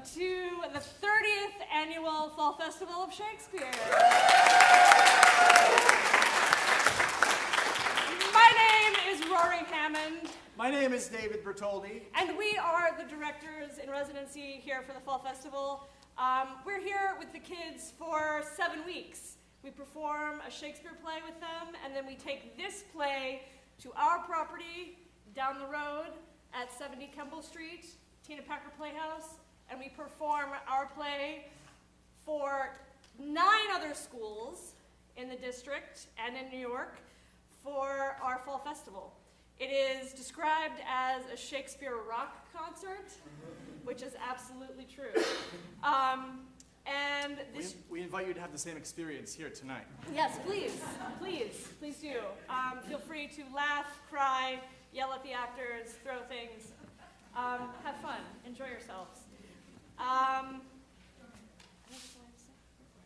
to the 30th Annual Fall Festival of Shakespeare. My name is Rory Hammond. My name is David Bertoldi. And we are the directors in residency here for the Fall Festival. We're here with the kids for 7 weeks. We perform a Shakespeare play with them, and then we take this play to our property down the road at 70 Kemble Street, Tina Packer Playhouse, and we perform our play for 9 other schools in the district and in New York for our Fall Festival. It is described as a Shakespeare rock concert, which is absolutely true. And this we invite you to have the same experience here tonight. Yes, please do. Feel free to laugh, cry, yell at the actors, throw things. Have fun, enjoy yourselves.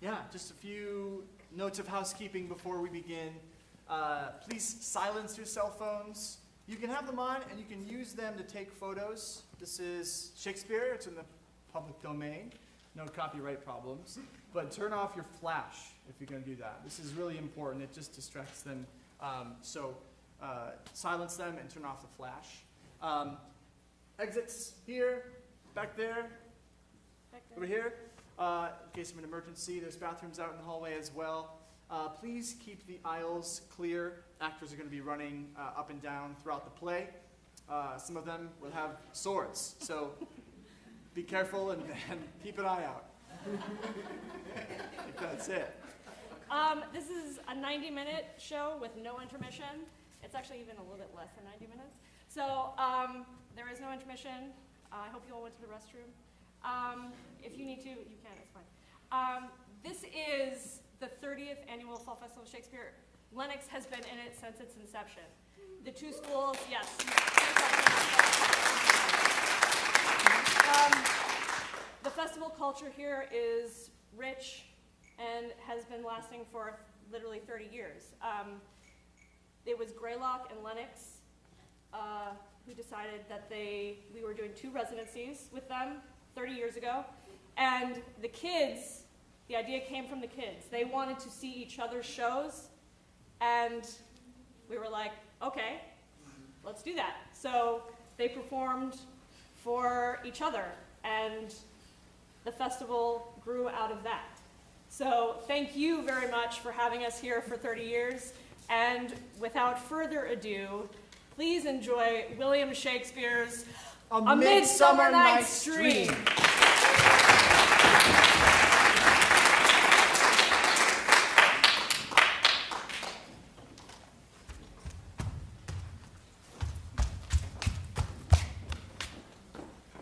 Yeah, just a few notes of housekeeping before we begin. Please silence your cell phones. You can have them on and you can use them to take photos. This is Shakespeare, it's in the public domain. No copyright problems. But turn off your flash if you're going to do that. This is really important. It just distracts them. Silence them and turn off the flash. Exits here, back there, over here. In case of an emergency, there's bathrooms out in the hallway as well. Please keep the aisles clear. Actors are going to be running up and down throughout the play. Some of them will have swords, so be careful and keep an eye out. I think that's it. This is a 90-minute show with no intermission. It's actually even a little bit less than 90 minutes. So there is no intermission. I hope you all went to the restroom. If you need to, you can, it's fine. This is the 30th Annual Fall Festival of Shakespeare. Lenox has been in it since its inception. The 2 schools, yes. The festival culture here is rich and has been lasting for literally 30 years. It was Greylock and Lenox who decided that we were doing 2 residencies with them 30 years ago. And the kids, the idea came from the kids. They wanted to see each other's shows, and we were like, okay, let's do that. So they performed for each other, and the festival grew out of that. So thank you very much for having us here for 30 years. And without further ado, please enjoy William Shakespeare's A Midsummer Night's Dream.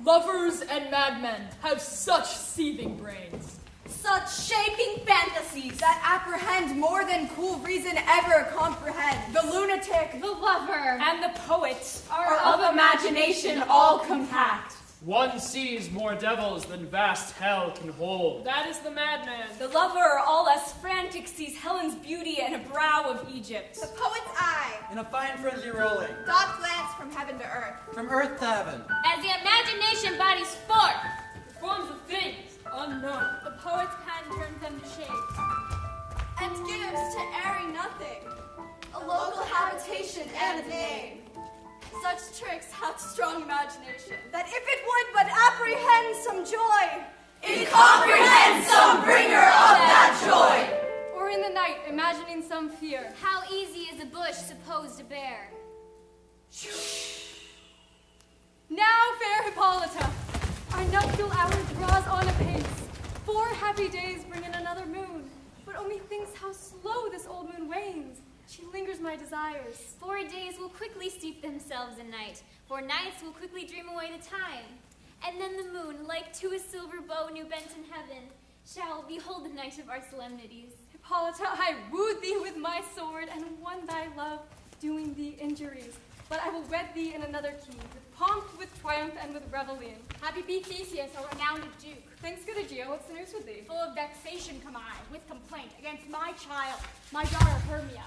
Lovers and madmen have such seething brains, such shaping fantasies that apprehend more than cool reason ever comprehend. The lunatic, the lover, and the poet are of imagination all compact. One sees more devils than vast hell can hold. That is the madman. The lover, all as frantic, sees Helen's beauty and a brow of Egypt. The poet's eye, in a fine frenzy rolling, doth glance from heaven to earth, from earth to heaven. As the imagination bodies forth, forms of things unknown. The poet's hand turns them to shape, and gives to airy nothing a local habitation and a name. Such tricks hath strong imagination, that if it would but apprehend some joy, it comprehends some bringer of that joy. Or in the night, imagining some fear. How easy is a bush supposed to bear? Now, fair Hippolyta, our nuptial hour draws on apace. 4 happy days bring in another moon, but only thinks how slow this old moon wanes. She lingers my desires. 4 days will quickly steep themselves in night. 4 nights will quickly dream away the time. And then the moon, like to a silver bow new bent in heaven, shall behold the night of our solemnities. Hippolyta, I wooed thee with my sword, and won thy love, doing thee injuries. But I will wed thee in another key, with pomp, with triumph, and with reveille. Happy be Theseus, our renowned duke. Thanks, good Aegea, what's the news with thee? Full of vexation come I, with complaint against my child, my daughter Hermia.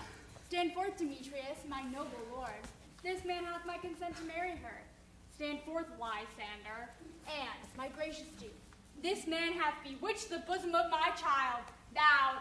Stand forth, Demetrius, my noble lord. This man hath my consent to marry her. Stand forth, Lysander, and, my gracious duke, This man hath bewitched the bosom of my child. Thou,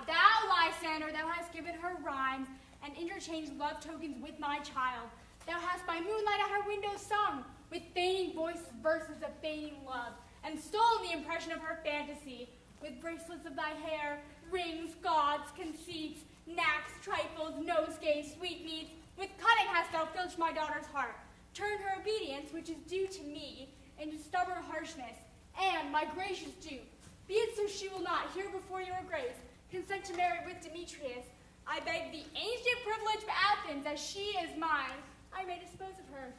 Lysander, thou hast given her rhymes and interchanged love tokens with my child. Thou hast by moonlight at her window sung, with feigning voice verses of feigning love, and stolen the impression of her fantasy, with bracelets of thy hair, rings, gauds, conceits, knacks, trifles, nosegays, sweetmeats. With cunning hast thou filched my daughter's heart. Turn her obedience, which is due to me, into stubborn harshness, and my gracious due. Be it so she will not, here before your grace, consent to marry with Demetrius. I beg the ancient privilege of Athens, as she is mine, I may dispose of her,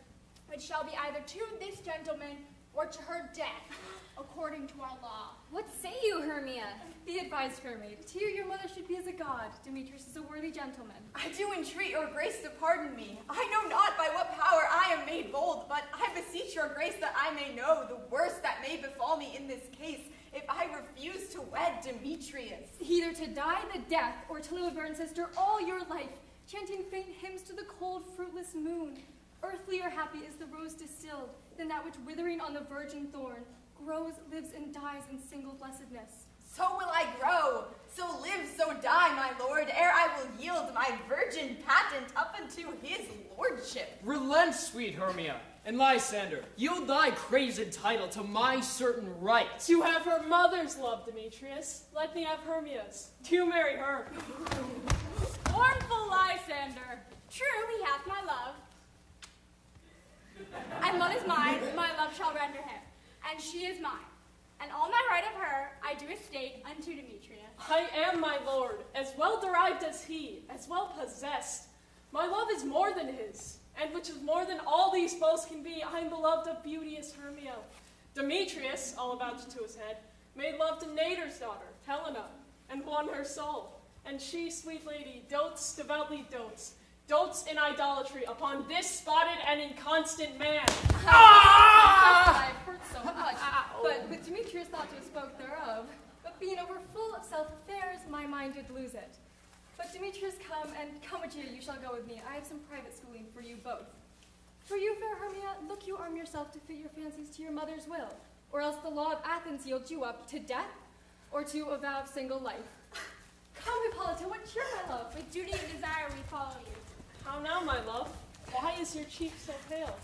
which shall be either to this gentleman or to her death, according to our law. What say you, Hermia? Be advised, Hermaid. To you, your mother should be as a god. Demetrius is a worthy gentleman. I do entreat your grace to pardon me. I know not by what power I am made bold, but I beseech your grace that I may know the worst that may befall me in this case if I refuse to wed Demetrius. Either to die the death or to live a barren sister all your life, chanting faint hymns to the cold, fruitless moon. Earthlier happy is the rose distilled than that which withering on the virgin thorn grows, lives, and dies in single blessedness. So will I grow, so live, so die, my lord, ere I will yield my virgin patent up unto his lordship. Relent, sweet Hermia, and Lysander, yield thy crazed title to my certain right. You have her mother's love, Demetrius. Let me have Hermia's. Do marry her. Scornful Lysander, true he hath my love, and what is mine, my love shall render him, and she is mine. And all my right of her I do estate unto Demetrius. I am my lord, as well derived as he, as well possessed. My love is more than his, and which is more than all these boths can be. I am beloved of beauteous Hermia. Demetrius, all about to his head, made love to Nader's daughter, Helena, and won her soul. And she, sweet lady, dotes, devoutly dotes in idolatry upon this spotted and inconstant man. I've heard so much, but with Demetrius thought to have spoke thereof. But being over full of self-affairs, my mind did lose it. But Demetrius, come with you shall go with me. I have some private schooling for you both. For you, fair Hermia, look you arm yourself to fit your fancies to your mother's will, or else the law of Athens yields you up to death, or to a vow of single life. Come, Hippolyta, what cheer, my love? With duty and desire we follow you. How now, my love? Why is your cheek so pale?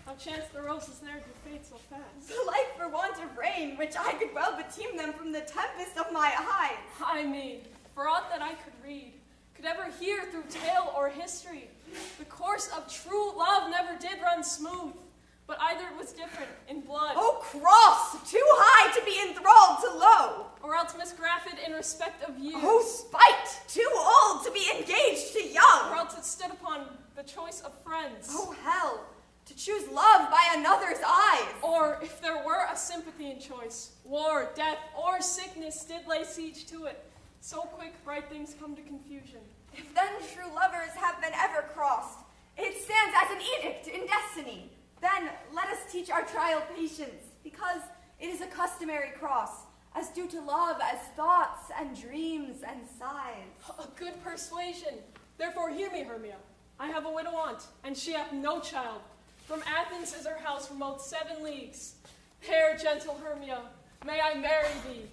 How chance the roses there do fade so fast? The light for want of rain, which I could well beteem them from the tempest of my eyes. I mean, for aught that I could read, could ever hear through tale or history, the course of true love never did run smooth, but either it was different in blood, Oh, cross, too high to be enthralled to low. or else misgrafted in respect of years, Oh, spite, too old to be engaged to or young. else it stood upon the choice of friends. Oh, hell, to choose love by another's eyes. Or, if there were a sympathy in choice, war, death, or sickness did lay siege to it. So quick, bright things come to confusion. If then true lovers have been ever crossed, it stands as an edict in destiny. Then let us teach our trial patience, because it is a customary cross, as due to love as thoughts and dreams and sighs. A good persuasion. Therefore hear me, Hermia. I have a widow aunt, and she hath no child. From Athens is her house remote 7 leagues. There, gentle Hermia, may I marry thee,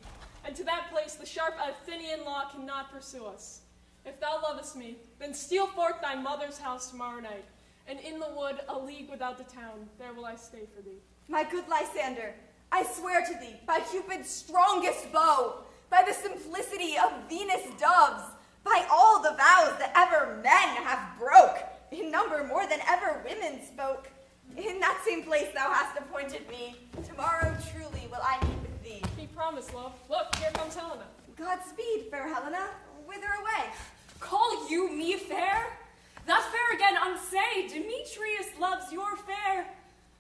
and to that place the sharp Athenian law cannot pursue us. If thou lovest me, then steal forth thy mother's house tomorrow night, and in the wood, a league without the town, there will I stay for thee. My good Lysander, I swear to thee, by Cupid's strongest bow, by the simplicity of Venus' doves, by all the vows that ever men have broke, in number more than ever women spoke, in that same place thou hast appointed me, tomorrow truly will I meet with thee. He promised, love. Look, here comes Helena. Godspeed, fair Helena. Whither away? Call you me fair? That fair again unsay, Demetrius loves your fair.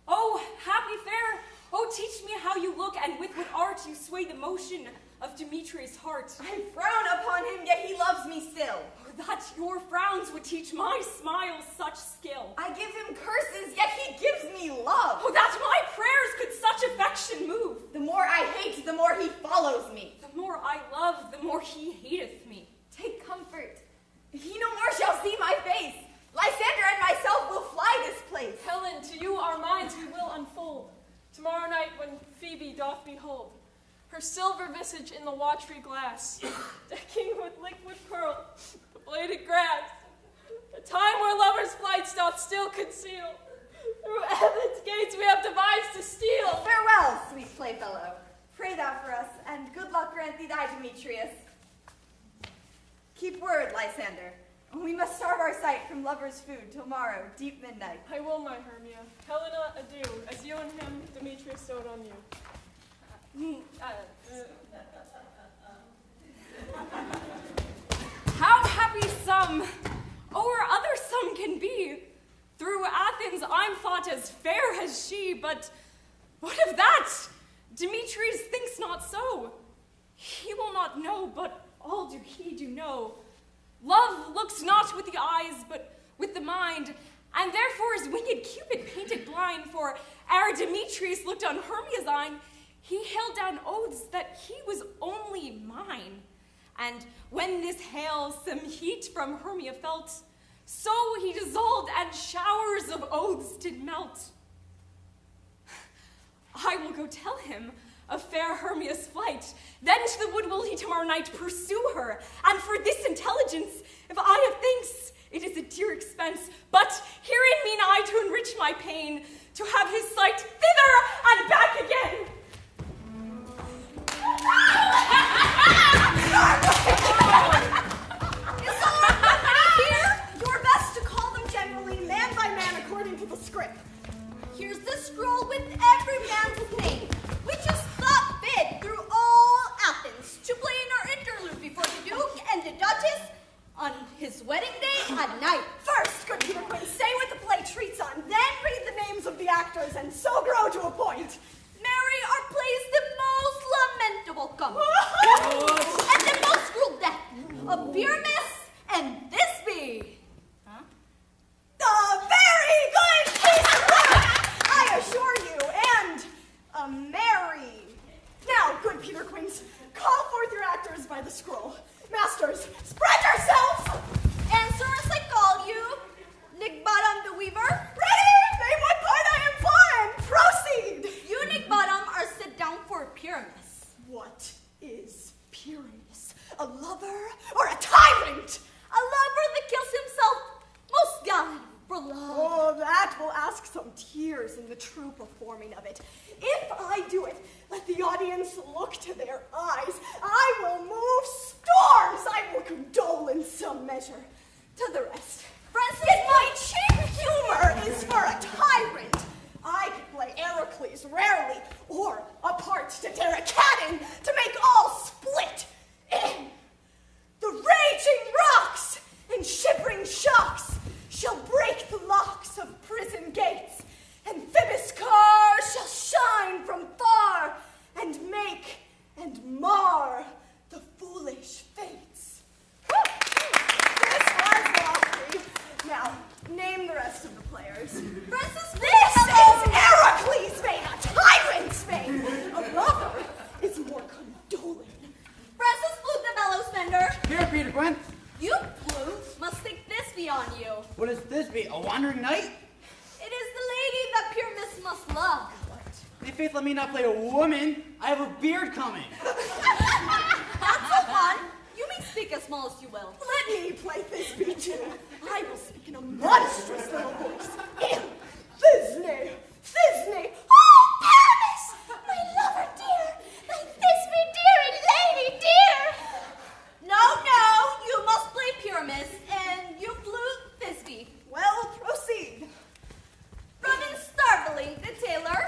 Oh, happy fair, oh, teach me how you look, and with what art you sway the motion of Demetrius' heart. I frown upon him, yet he loves me still. Oh, that your frowns would teach my smiles such skill. I give him curses, yet he gives me love. Oh, that my prayers could such affection move. The more I hate, the more he follows me. The more I love, the more he hateth me. Take comfort. He no more shall see my face. Lysander and myself will fly this place. Helen, to you our minds we will unfold. Tomorrow night when Phoebe doth behold, her silver visage in the watery glass, decking with liquid pearl the bladed grass, a time where lovers' flights doth still conceal. Through heaven's gates we have devised to steal. Farewell, sweet playfellow. Pray thou for us, and good luck grant thee thy, Demetrius. Keep word, Lysander. We must starve our sight from lovers' food till morrow, deep midnight. I will, my Hermia. Helena, adieu, as you and him, Demetrius, stowed on you. How happy some, or other some can be. Through Athens I'm thought as fair as she, but what of that? Demetrius thinks not so. He will not know, but all do he do know. Love looks not with the eyes, but with the mind, and therefore is winged Cupid painted blind, for ere Demetrius looked on Hermia's eyne, he held down oaths that he was only mine. And when this hail some heat from Hermia felt, so he dissolved, and showers of oaths did melt. I will go tell him of fair Hermia's flight. Then to the wood will he tomorrow night pursue her. And for this intelligence, if I have thanks, it is a dear expense. But herein mean I to enrich my pain, to have his sight thither and back again. Is all company here? Your best to call them generally, man by man, according to the script. Here's the scroll with every man's name. We just thought fit through all Athens to play in our interlude before the Duke and the Duchess on his wedding day at night. First, good Peter Quinn, say what the play treats on, then read the names of the actors, and so grow to a point. Marry our plays the most lamentable comedy, and the most cruel death of Pyramus and Thisbe. Huh? A very good piece of work, I assure you, and a merry. Now, good Peter Quince, call forth your actors by the scroll. Masters, spread yourselves! Answer as I call you. Nick-Bottom the Weaver. Ready! Name what part I am for, and proceed! You, Nick-Bottom, are sit down for Pyramus. What is Pyramus? A lover or a tyrant? A lover that kills himself, most gallantly for love. Oh, that will ask some tears in the true performing of it. If I do it, let the audience look to their eyes. I will move storms. I will condole in some measure. To the rest. Francis, my chief humor is for a tyrant. I can play Heracles rarely, or a part to tear a cat in, to make all split in. The raging rocks and shivering shocks shall break the locks of prison gates, and Phoebus' car shall shine from far, and make and mar the foolish fates. This was lofty. Now, name the rest of the players. Francis, this is Heracles' vein, a tyrant's vein. A lover is more condoling. Francis Flute the Mellow Spender. Here, Peter Quinn. You, Flute, must think this be on you. What is this be? A wandering knight? It is the lady that Pyramus must love. The faith, let me not play a woman. I have a beard coming. That's so fun. You may speak as small as you will. Let me play Thisbe too. I will speak in a monstrous little voice. Thisbe, Thisbe. Oh, Pyramus, my lover dear, my Thisbe dear and lady dear. No, you must play Pyramus, and you flute Thisbe. Well, proceed. Running starveling the tailor.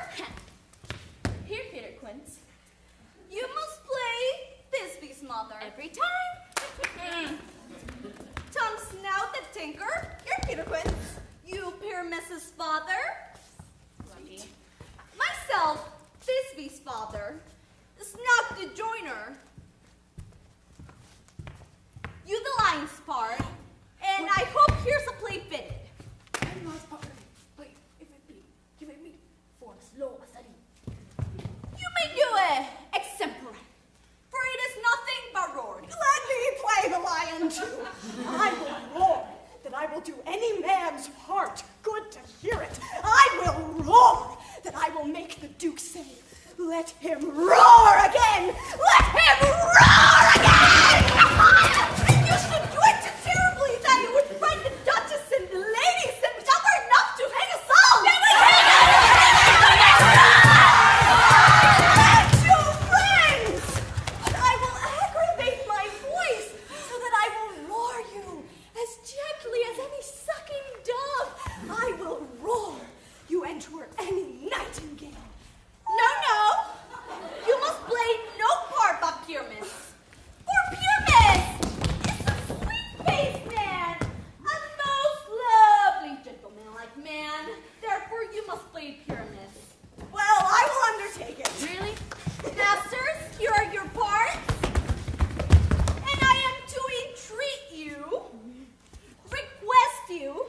Here, Peter Quince. You must play Thisbe's mother. Every time. Tom Snout the tinker. Here, Peter Quince. You, Pyramus's father. Sweet. Myself, Thisbe's father. Snout the joiner. You the lion's part, and I hope here's a play fitted. Wait, if it be, give it me for slow study. You may do it, extempore, for it is nothing but roaring. Let me play the lion too. I will roar, that I will do any man's heart good to hear it. I will roar, that I will make the Duke say, Let him roar again! Let him roar again! You should do it so terribly that it would frighten the Duchess and the ladies themselves enough to hang us all! Two friends! I will aggravate my voice so that I will roar you as gently as any sucking dove. I will roar you enter any nightingale. No. You must play no part but Pyramus. For Pyramus is a sweet-faced man, a most lovely gentleman-like man. Therefore, you must play Pyramus. Well, I will undertake it. Really? Masters, here are your parts. And I am to entreat you, request you,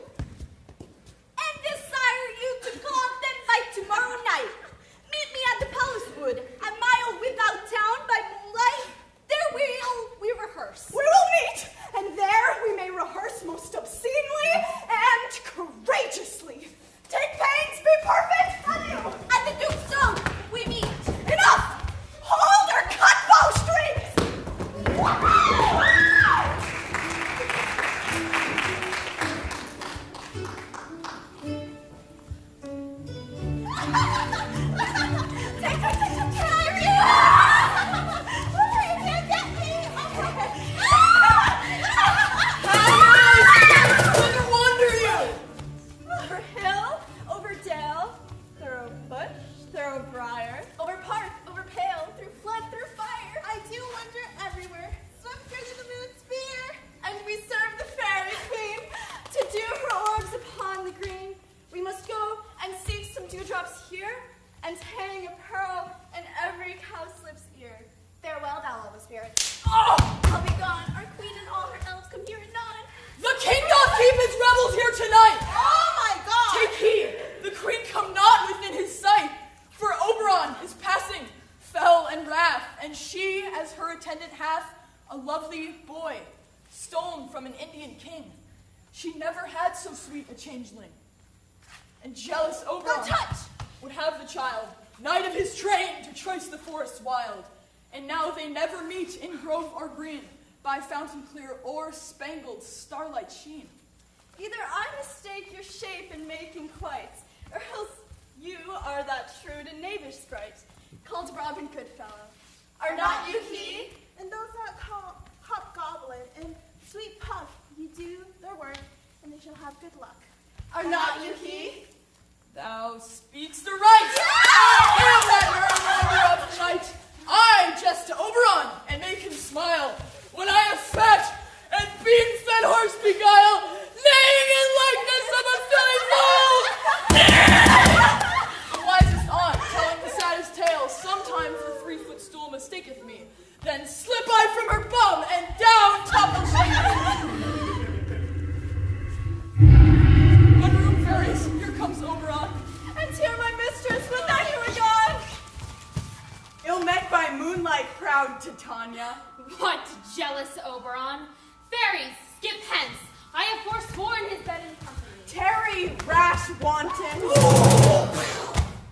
and desire you to come them by tomorrow night. Meet me at the Palace Wood, a mile without town by moonlight. There we rehearse. We will meet, and there we may rehearse most obscenely and courageously. Take pains, be perfect, adieu. At the Duke's Song, we meet. Enough! Hold or cut bowstrings! Over hill, over dale, through bush, through briar, over park, over pale, through flood, through fire. I do wander everywhere, swift through the moon's sphere, and we serve the fairy queen. To do her orbs upon the green, we must go and seek some dewdrops here, and hang a pearl in every cowslip's ear. Farewell, thou lovely spirit. Oh! I'll be gone. Our queen and all her elves come here anon. The king doth keep his rebels here tonight. Oh my God! Take heed, the queen come not within his sight. For Oberon is passing, fell and wrath, and she, as her attendant hath, a lovely boy, stolen from an Indian king. She never had so sweet a changeling. And jealous Oberon would have the child, knight of his train, to trace the forests wild. And now they never meet in grove or green, by fountain clear or spangled starlight sheen. Either I mistake your shape in making quite, or else you are that shrewd and knavish sprite, called Robin Goodfellow. Are not you he? And those that call Hobgoblin and Sweet Puff, you do their work, and they shall have good luck. Are not you he? Thou speakst aright! I am that murmurer of the night. I jest to Oberon, and make him smile. When I have fat and bean-fed horse beguile, neighing in likeness of a filly foal! The wisest aunt, telling the saddest tale, sometimes the 3-foot stool mistaketh me. Then slip I from her bum, and down topple she. Unroom fairies, here comes Oberon. And here my mistress, would that you were gone! Ill met by moonlight, proud Titania. What, jealous Oberon? Fairies, skip hence. I have forsworn his bed and company. Tarry, rash wanton.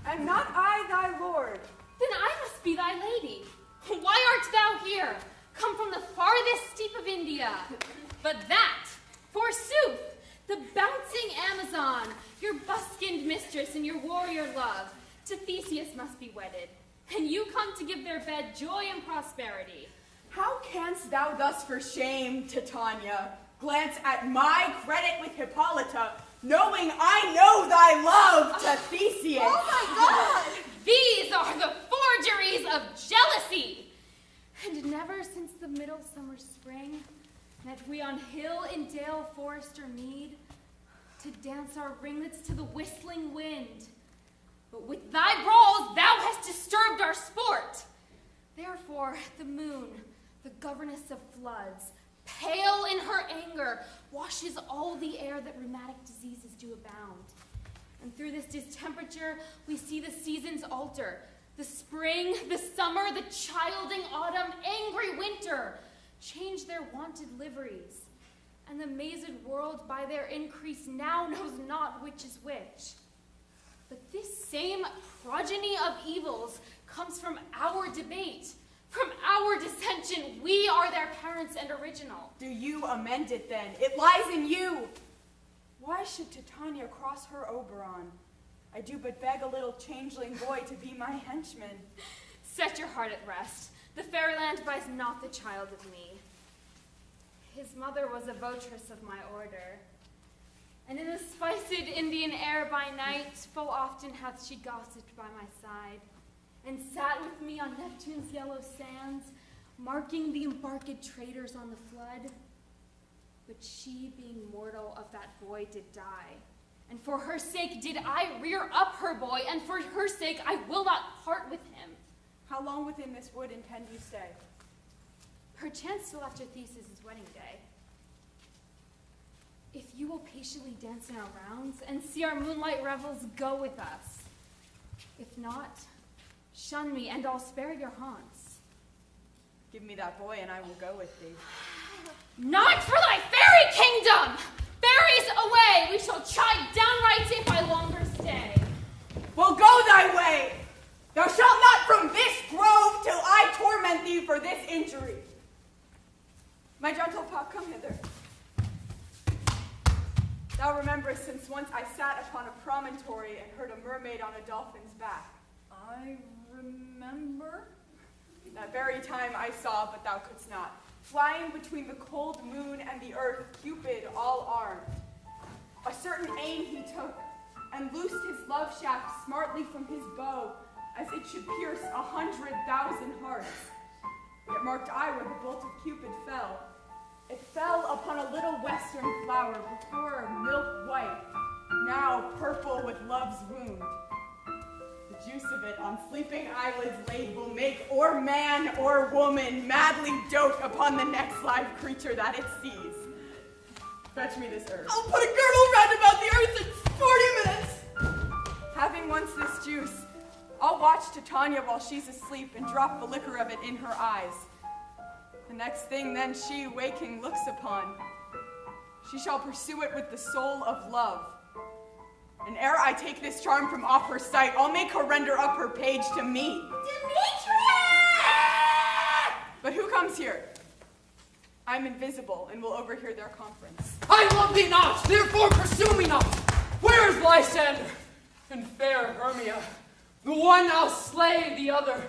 Am not I thy lord? Then I must be thy lady. Why art thou here? Come from the farthest steep of India. But that, forsooth, the bouncing Amazon, your buskined mistress and your warrior love, to Theseus must be wedded. And you come to give their bed joy and prosperity. How canst thou thus for shame, Titania, glance at my credit with Hippolyta, knowing I know thy love to Theseus? Oh my God! These are the forgeries of jealousy. And never since the middle summer spring met we on hill in dale, forest, or mead to dance our ringlets to the whistling wind. But with thy brawls thou hast disturbed our sport. Therefore the moon, the governess of floods, pale in her anger, washes all the air that rheumatic diseases do abound. And through this distemperature, we see the seasons alter. The spring, the summer, the childing autumn, angry winter, change their wonted liveries. And the mazed world by their increase now knows not which is which. But this same progeny of evils comes from our debate, from our dissension. We are their parents and original. Do you amend it then? It lies in you. Why should Titania cross her Oberon? I do but beg a little changeling boy to be my henchman. Set your heart at rest. The fairyland buys not the child of me. His mother was a votress of my order, and in the spiced Indian air by night, full often hath she gossiped by my side, and sat with me on Neptune's yellow sands, marking the embarked traders on the flood. But she, being mortal, of that boy did die. And for her sake did I rear up her boy, and for her sake I will not part with him. How long within this wood intend you stay? Perchance till after Theseus' wedding day. If you will patiently dance in our rounds, and see our moonlight revels, go with us. If not, shun me, and I'll spare your haunts. Give me that boy, and I will go with thee. Not for thy fairy kingdom! Fairies away! We shall chide downright if I longer stay. Well, go thy way! Thou shalt not from this grove till I torment thee for this injury. My gentle puck, come hither. Thou rememberest since once I sat upon a promontory and heard a mermaid on a dolphin's back. I remember. That very time I saw, but thou couldst not, flying between the cold moon and the earth, Cupid all armed. A certain aim he took, and loosed his love shaft smartly from his bow, as it should pierce 100,000 hearts. Yet marked I where the bolt of Cupid fell. It fell upon a little western flower, before milk white, now purple with love's wound. The juice of it on sleeping eyelids laid will make or man or woman madly dote upon the next live creature that it sees. Fetch me this herb. I'll put a girdle round about the earth in 40 minutes. Having once this juice, I'll watch Titania while she's asleep and drop the liquor of it in her eyes. The next thing then she, waking, looks upon, she shall pursue it with the soul of love. And ere I take this charm from off her sight, I'll make her render up her page to me. Demetrius! But who comes here? I'm invisible and will overhear their conference. I love thee not, therefore pursue me not. Where is Lysander? And fair Hermia, the one I'll slay, the other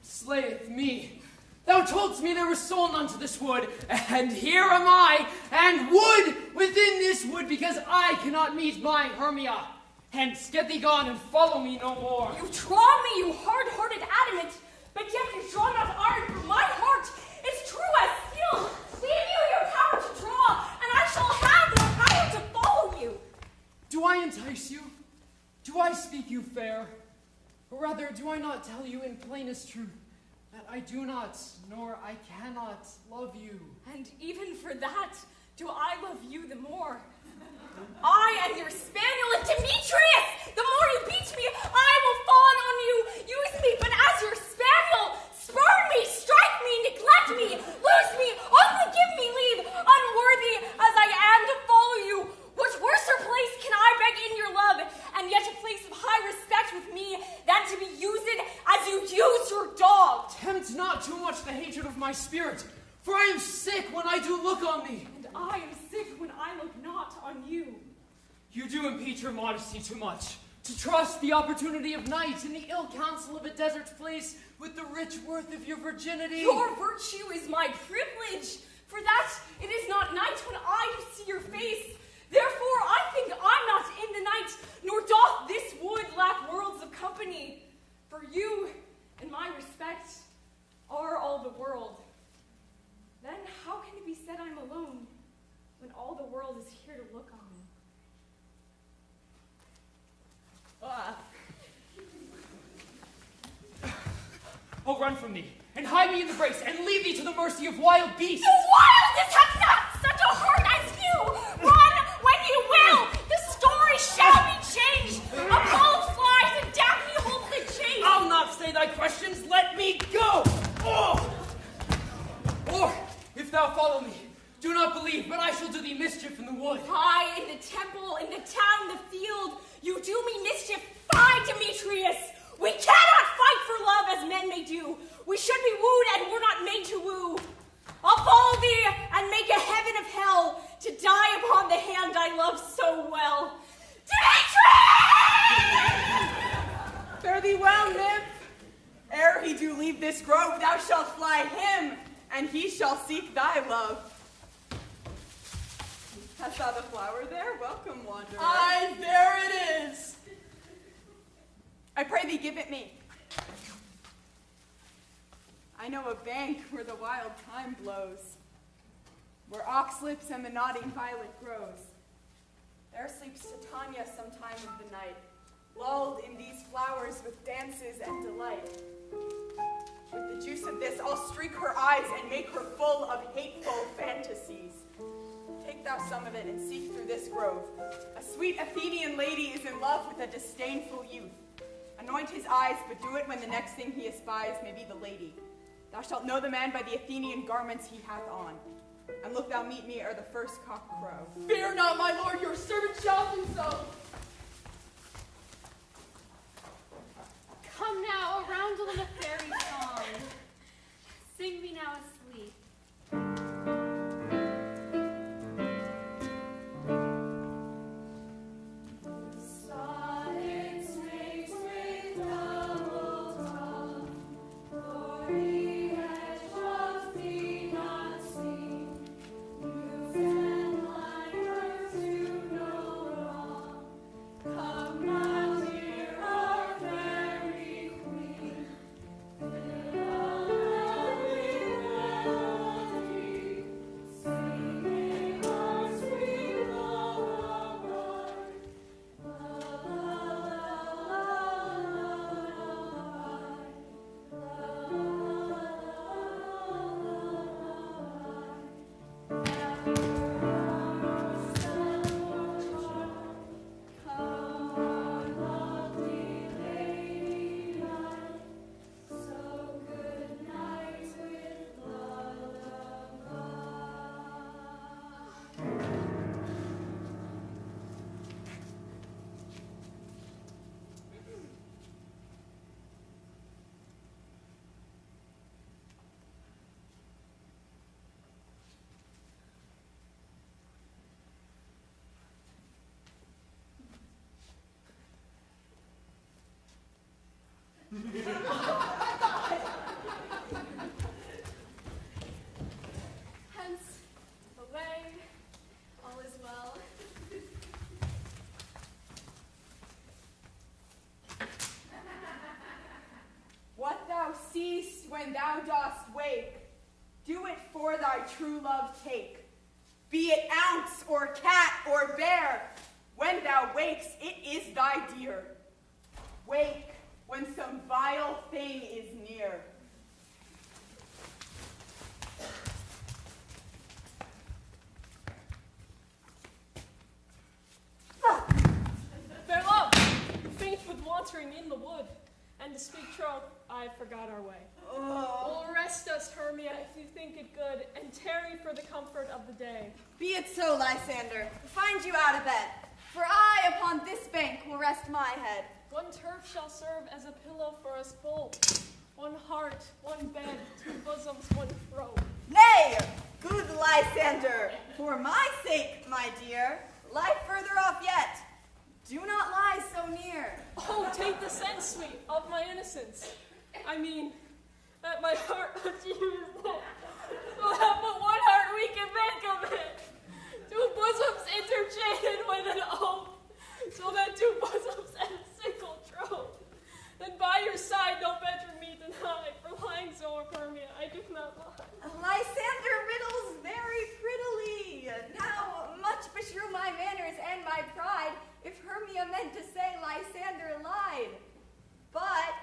slayeth me. Thou toldst me there was soul none to this wood, and here am I, and wood within this wood, because I cannot meet my Hermia. Hence, get thee gone and follow me no more. You draw me, you hard-hearted adamant, but yet you draw not iron, for my heart is true as steel. Leave you your power to draw, and I shall have no power to follow you. Do I entice you? Do I speak you fair? Or rather, do I not tell you in plainest truth that I do not, nor I cannot love you? And even for that, do I love you the more. I am your spaniel, and Demetrius, the more you beat me, I will fawn on you. Use me, but as your spaniel, spurn me, strike me, neglect me, lose me, only give me leave, unworthy as I am to follow you. What worser place can I beg in your love, and yet a place of high respect with me, than to be used as you use your dog? Tempt not too much the hatred of my spirit, for I am sick when I do look on thee. And I am sick when I look not on you. You do impeach your modesty too much, to trust the opportunity of night and the ill counsel of a desert place with the rich worth of your virginity. Your virtue is my privilege, for that it is not night when I do see your face. Therefore I think I'm not in the night, nor doth this wood lack worlds of company. For you, in my respect, are all the world. Then how can it be said I'm alone, when all the world is here to look on me? Oh, run from thee, and hide me in the brace, and leave thee to the mercy of wild beasts. The wildest hath not such a heart as you! Run when you will! The story shall be changed! Apollo flies and Daphne holds the chase! I'll not say thy questions, let me go! Oh! Or, if thou follow me, do not believe, but I shall do thee mischief in the wood. I in the temple, in the town, the field, you do me mischief. Fie, Demetrius! We cannot fight for love as men may do. We should be wooed, and we're not made to woo. I'll follow thee and make a heaven of hell to die upon the hand I love so well. Dimitri! Fare thee well, nymph. Ere he do leave this grove, thou shalt fly him, and he shall seek thy love. Hast thou the flower there? Welcome, wanderer. Aye, there it is. I pray thee, give it me. I know a bank where the wild thyme blows, where ox lips and the nodding violet grows. There sleeps Titania sometime of the night, lulled in these flowers with dances and delight. With the juice of this, I'll streak her eyes and make her full of hateful fantasies. Take thou some of it and seek through this grove. A sweet Athenian lady is in love with a disdainful youth. Anoint his eyes, but do it when the next thing he espies may be the lady. Thou shalt know the man by the Athenian garments he hath on. And look thou meet me ere the first cock crow. Fear not, my lord, your servant shall do so. Come now, a roundel and a fairy song. Sing me now asleep. Hence, away, all is well. What thou seest when thou dost wake, do it for thy true love take. Be it ounce or cat or bear, when thou wakes, it is thy dear. Wake when some vile thing is near. Fair love, faint with wandering in the wood, and to speak troth, I forgot our way. Oh, rest us, Hermia, if you think it good, and tarry for the comfort of the day. Be it so, Lysander. Find you out of bed, for I upon this bank will rest my head. One turf shall serve as a pillow for us both. One heart, one bed, two bosoms, one throat. Nay, good Lysander, for my sake, my dear, lie further off yet. Do not lie so near. Oh, take the sense, sweet, of my innocence. I mean, that my heart will have but one heart we can make of it. Two bosoms interchained with an oath, so that two bosoms and a single troth. Then by your side no better me than I, for lying so of Hermia, I do not lie. Lysander riddles very prettily. Now much beshrew my manners and my pride, if Hermia meant to say Lysander lied. But,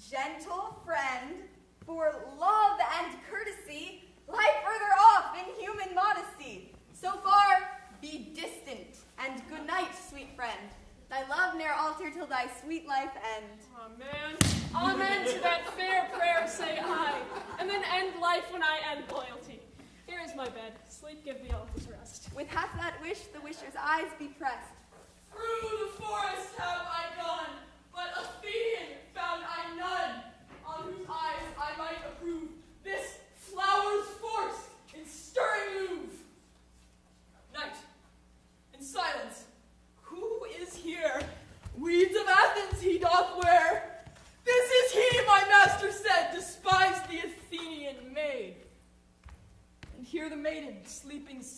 gentle friend, for love and courtesy, lie further off in human modesty. So far, be distant, and good night, sweet friend. Thy love ne'er alter till thy sweet life end. Amen. Amen to that fair prayer say I, and then end life when I end loyalty. Here is my bed. Sleep give me all his rest. With half that wish, the wisher's eyes be pressed. Through the forest have I gone, but Athenian found I none, on whose eyes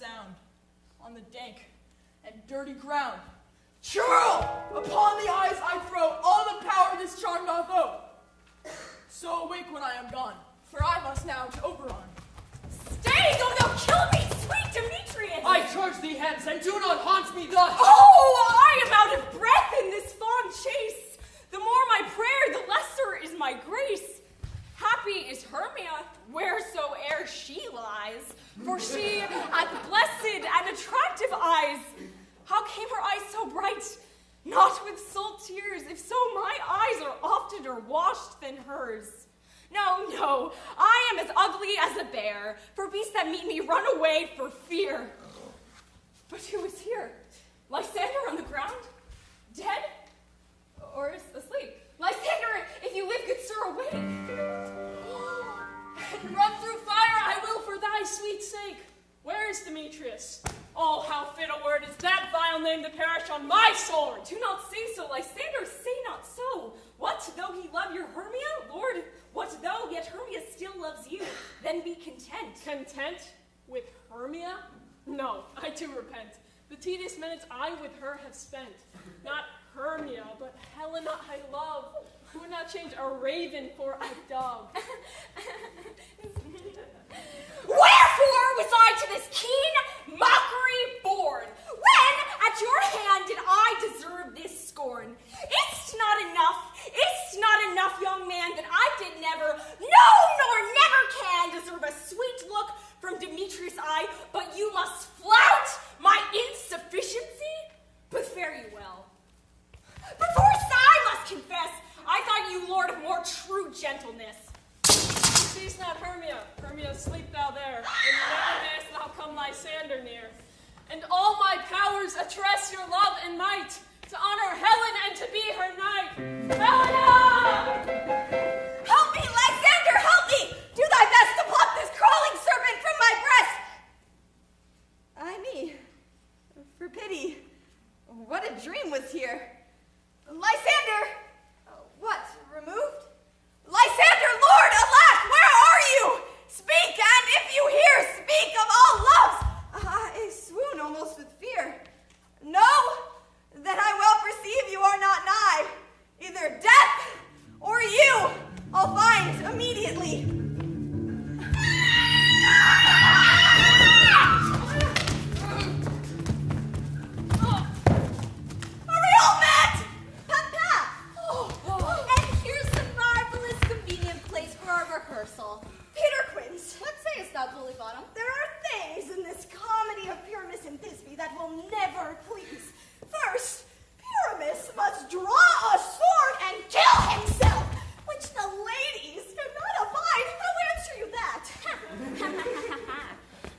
sound on the dank and dirty ground. Churl! Upon the eyes I throw all the power this charm doth owe. So awake when I am gone, for I must now to Oberon. Stay, though thou kill me, sweet Demetrius! I charge thee hence, and do not haunt me thus. Oh, I am out of breath in this fond chase. The more my prayer, the lesser is my grace. Happy is Hermia, wheresoe'er she lies, for she hath blessed and attractive eyes. How came her eyes so bright? Not with salt tears, if so my eyes are oftener washed than hers. No, I am as ugly as a bear, for beasts that meet me run away for fear. But who is here? Lysander on the ground? Dead? Or asleep? Lysander, if you live, good sir, awake. And run through fire I will for thy sweet sake. Where is Demetrius? Oh, how fit a word is that vile name to perish on my sword! Do not say so, Lysander, say not so. What though he love your Hermia? Lord, what though yet Hermia still loves you? Then be content. Content with Hermia? No, I do repent. The tedious minutes I with her have spent. Not Hermia, but Helena I love, who would not change a raven for a dove. Wherefore was I to this keen mockery born? When at your hand did I deserve this scorn? It's not enough, young man, that I did never, no, nor never can deserve a sweet look from Demetrius' eye, but you must flout my insufficiency? But fare you well. Perforce I must confess, I thought you lord of more true gentleness. Cease not Hermia. Hermia, sleep thou there, and never mayest thou come Lysander near. And all my powers address your love and might, to honor Helen and to be her knight. Helena! Help me, Lysander, help me! Do thy best to pluck this crawling serpent from my breast! Ay me, for pity, what a dream was here. Lysander! What, removed? Lysander, Lord, alas, where are you? Speak, and if you hear, speak of all loves. I swoon almost with fear. No, then I well perceive you are not nigh. Either death or you I'll find immediately. Are we all met? And here's the marvelous convenient place for our rehearsal. Peter Quince, What sayest thou, Bully Bottom? there are things in this comedy of Pyramus and Thisbe that will never please. First, Pyramus must draw a sword and kill himself, which the ladies cannot abide. How answer you that?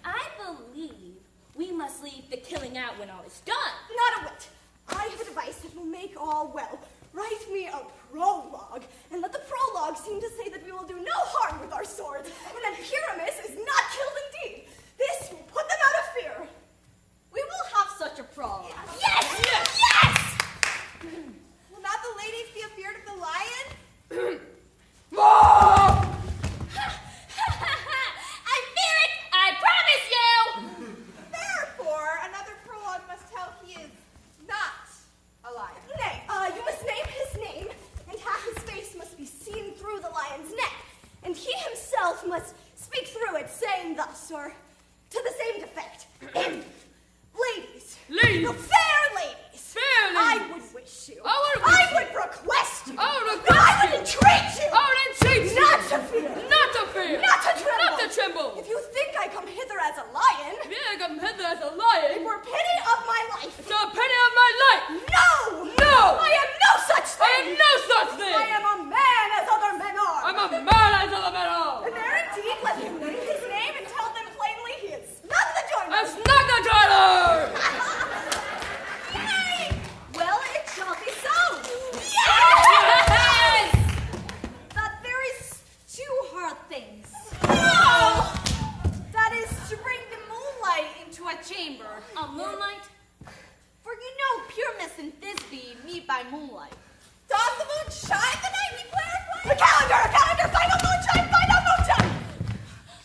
I believe we must leave the killing out when all is done. Not a whit. I have a device that will make all well. Write me a prologue, and let the prologue seem to say that we will do no harm with our swords, and that Pyramus is not killed indeed. This will put them out of fear. We will have such a prologue. Yes! Yes! Will not the ladies be afeard of the lion? I fear it, I promise you! Therefore, another prologue must tell he is not a lion. Nay, you must name his name, and half his face must be seen through the lion's neck, and he himself must speak through it, saying thus, or to the same effect. Ladies. Ladies. No, fair ladies. Fair ladies. I would wish you. I would request you. I would No, I would request you. entreat you. I would entreat you. Not to fear. Not to fear. Not to tremble. Not to tremble. If you think I come hither as a lion, Yeah, I come hither as a lion. for pity of my life. To a penny of my life. No! No! I am no such I thing! am no such thing. I am a man as other men are! I'm a man as other men are. And there indeed, let him name his name and tell them plainly he is not the joiner! That's not the trailer. Yay! Well, it shall be so! Yes! But there is two hard things. No! That is to bring the moonlight into A chamber, a moonlight? For you know Pyramus and Thisbe meet by moonlight. Does the moon shine the night we play our play? The calendar, find out moonshine!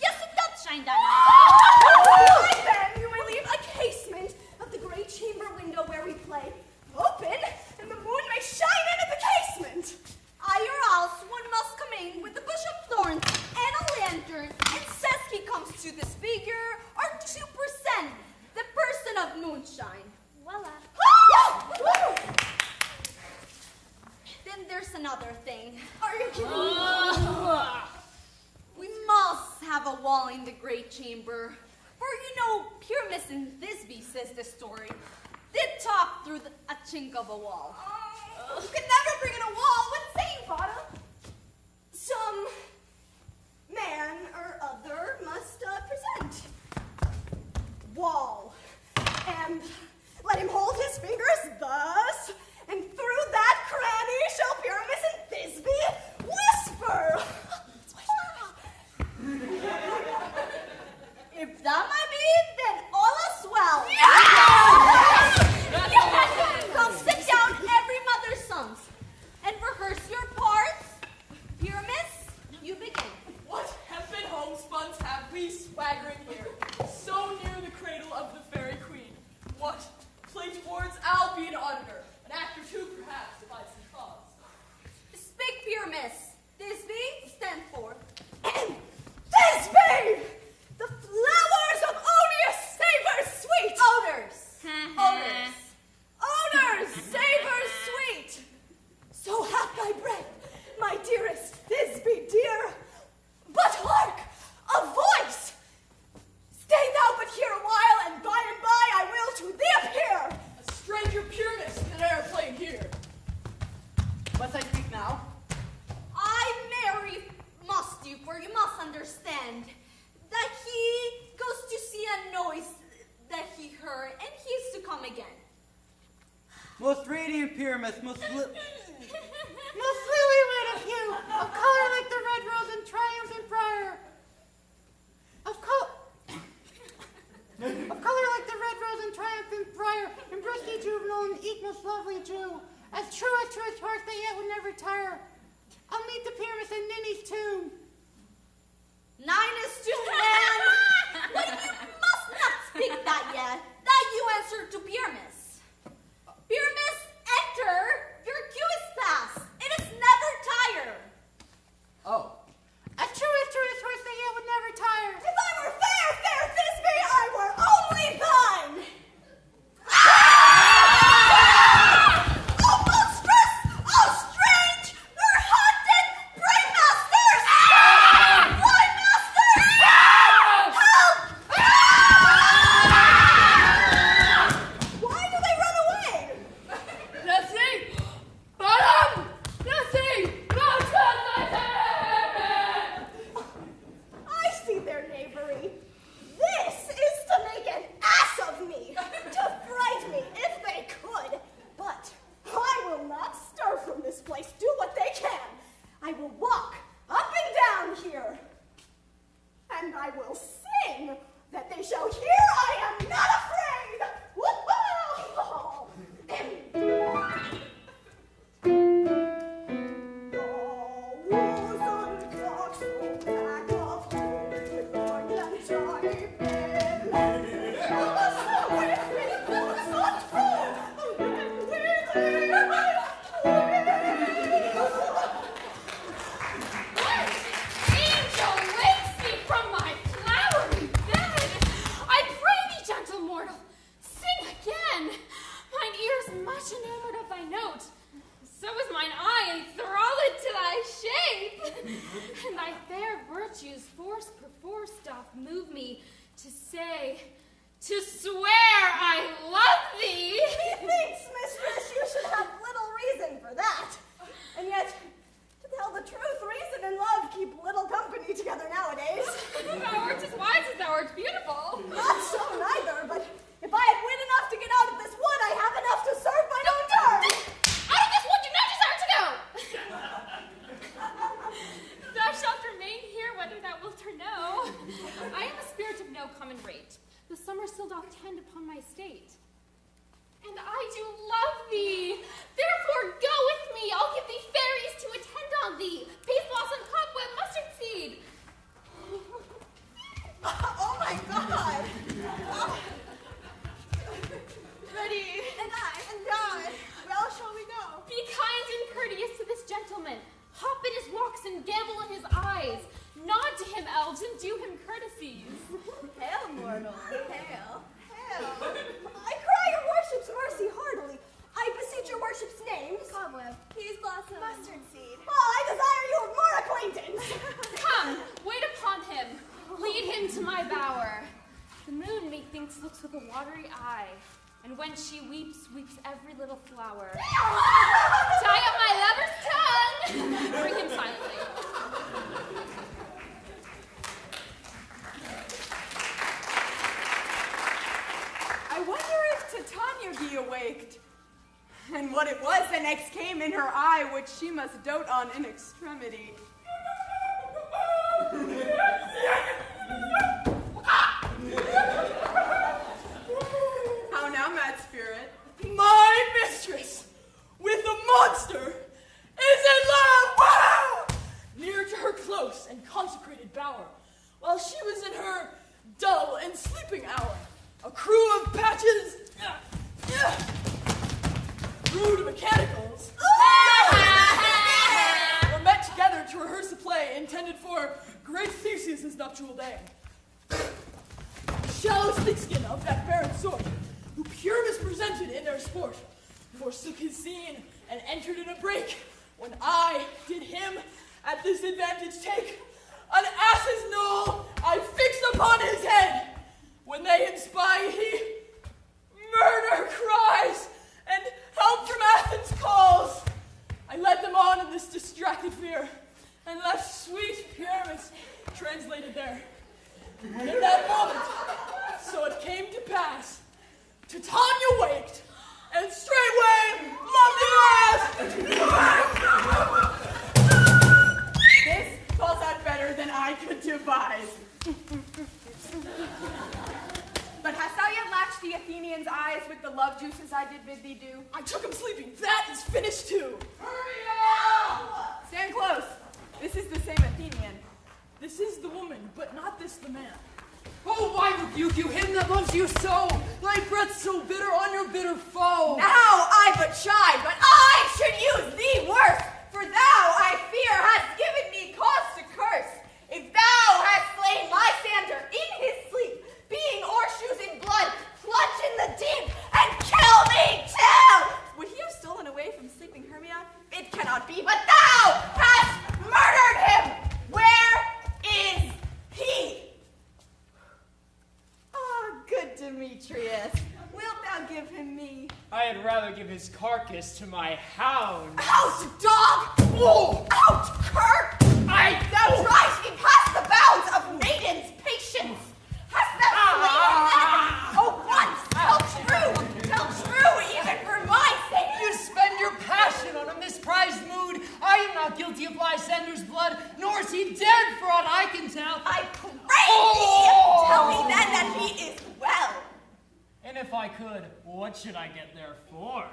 Yes, it does shine that night. Right then, you may leave have a wall in the great chamber. For you know, Pyramus and Thisbe, says the story, did talk through a chink of a wall. You can never bring in a wall. What say you, Vada? Some man or other must present. Wall. And let him hold his fingers thus, and through that cranny shall Pyramus and Thisbe whisper. If that might be, then all is well. Yes! Come sit down, every mother's sons, and rehearse your parts. Pyramus, you begin. What hempen homespuns have we swaggering here, so near the cradle of the fairy queen? What? Play towards I'll be an auditor, an act or two perhaps, if I see cause. Speak, Pyramus. Thisbe, stand forth. Thisbe! The flowers of odious savors sweet! Odors. Odors! Odors! Savors sweet! So hath thy breath, my dearest Thisbe dear. But hark! A voice! Stay thou but here a while, and by I will to thee appear! A stranger Pyramus that e'er played here. Must I speak now? I marry must you, for you must understand that he goes to see a noise that he heard, and he is to come again. Most radiant Pyramus, most lily-white of hue, of color like the red rose and triumphant briar. Of color like the red rose and triumphant briar, and brusky juvenile and eke most lovely Jew. As true as heart they yet would never tire. I'll meet the Pyramus in Ninny's tomb. 9 is 2, man. But you must not speak that yet. That you answer to Pyramus. Pyramus, enter. Your cue is past. It is never tire. Oh. As true as horse they yet would never tire. If I were fair, fair Thisbe, I were only thine! Oh, monstrous! Oh, strange! We're haunted! Bring masters! Fly masters! Help! Why do they run away? Nothing! Bottom! Nothing! I see their knavery. This is to make an ass of me, to fright me if they could. But I will not stir from this place, do what they can. I will walk up and down here, and I will sing that they shall hear I am not afraid. Angel, wakes me from my flowery bed. I pray thee, gentle mortal, sing again. Mine ears much enamored of thy note. So is mine eye enthralled to thy shape. And thy fair virtues force perforce doth move me to say, to swear I love thee. Methinks, mistress, you should have little reason for that. And yet, to tell the truth, reason and love keep little company together nowadays. Thou art as wise as thou art beautiful. Not so neither, but if I had wit enough to get out of this wood, I have enough to serve mine own turn. Out of this wood do not desire to go. Thou shalt remain here whether thou wilt or no. I am a spirit of no common rate. The summer still doth tend upon my state. And I do love thee. Therefore go with me. I'll give thee fairies to attend on thee. Peace blossom, cobweb, mustard seed. Oh my God! Ready? And I. Well, shall we go? Be kind and courteous to this gentleman. Hop in his walks and gambol in his eyes. Nod to him, elves, and do him courtesies. Hail, mortal, hail. Hail. I cry your worship's mercy heartily. I beseech your worship's names. Cobweb. Peas blossom. Mustard seed. Oh, I desire you of more acquaintance. Come, wait upon him. my bower. The moon, methinks, looks with a watery eye, and when she weeps, weeps every little flower. Tie up my lover's tongue! Bring him silently. I wonder if Titania be awaked, and what it was that next came in her eye, which she must dote on in extremity. How now, mad spirit? My mistress, with a monster, is in love! Wow! Near to her close and consecrated bower, while she was in her dull and sleeping hour, a crew of patches, rude mechanicals, were met together to rehearse a play intended for great Theseus' nuptial day. The shallow snakeskin of that barren sort, who Pyramus presented in their sport, forsook his scene and entered in a break, when I did him at this advantage take. An ass's knoll I fixed upon his head. When they him spy, he murder cries, and help from Athens calls. I led them on in this distracted fear, and left sweet Pyramus translated there. And in that moment, so it came to pass, Titania waked, and straightway loved the grass. This falls out better than I could devise. But hast thou yet latched the Athenian's eyes with the love juices I did bid thee do? I took him sleeping. That is finished too. Stand close. This is the same Athenian. This is the woman, but not this the man. Oh, why rebuke you him that loves you so? Thy breath so bitter on your bitter foe. Now I but chide, but I should use thee worse, for thou, I fear, hast given me cause to curse. If thou hast slain Lysander in his sleep, being horseshoes in blood, plunge in the deep, and kill me too! Would he have stolen away from sleeping Hermia? It cannot be, but thou hast murdered him! Where is he? Ah, good Demetrius, wilt thou give him me? I had rather give his carcass to my hound. Out, dog! Oh! Out, cur! Thou tries to pass the bounds of maiden's patience. Hast thou slain him? Oh, once! Tell true, even for my sake. You spend your passion on a misprized mood. I am not guilty of Lysander's blood, nor is he dead for aught I can tell. I pray thee, tell me then that he is well. And if I could, what should I get there for?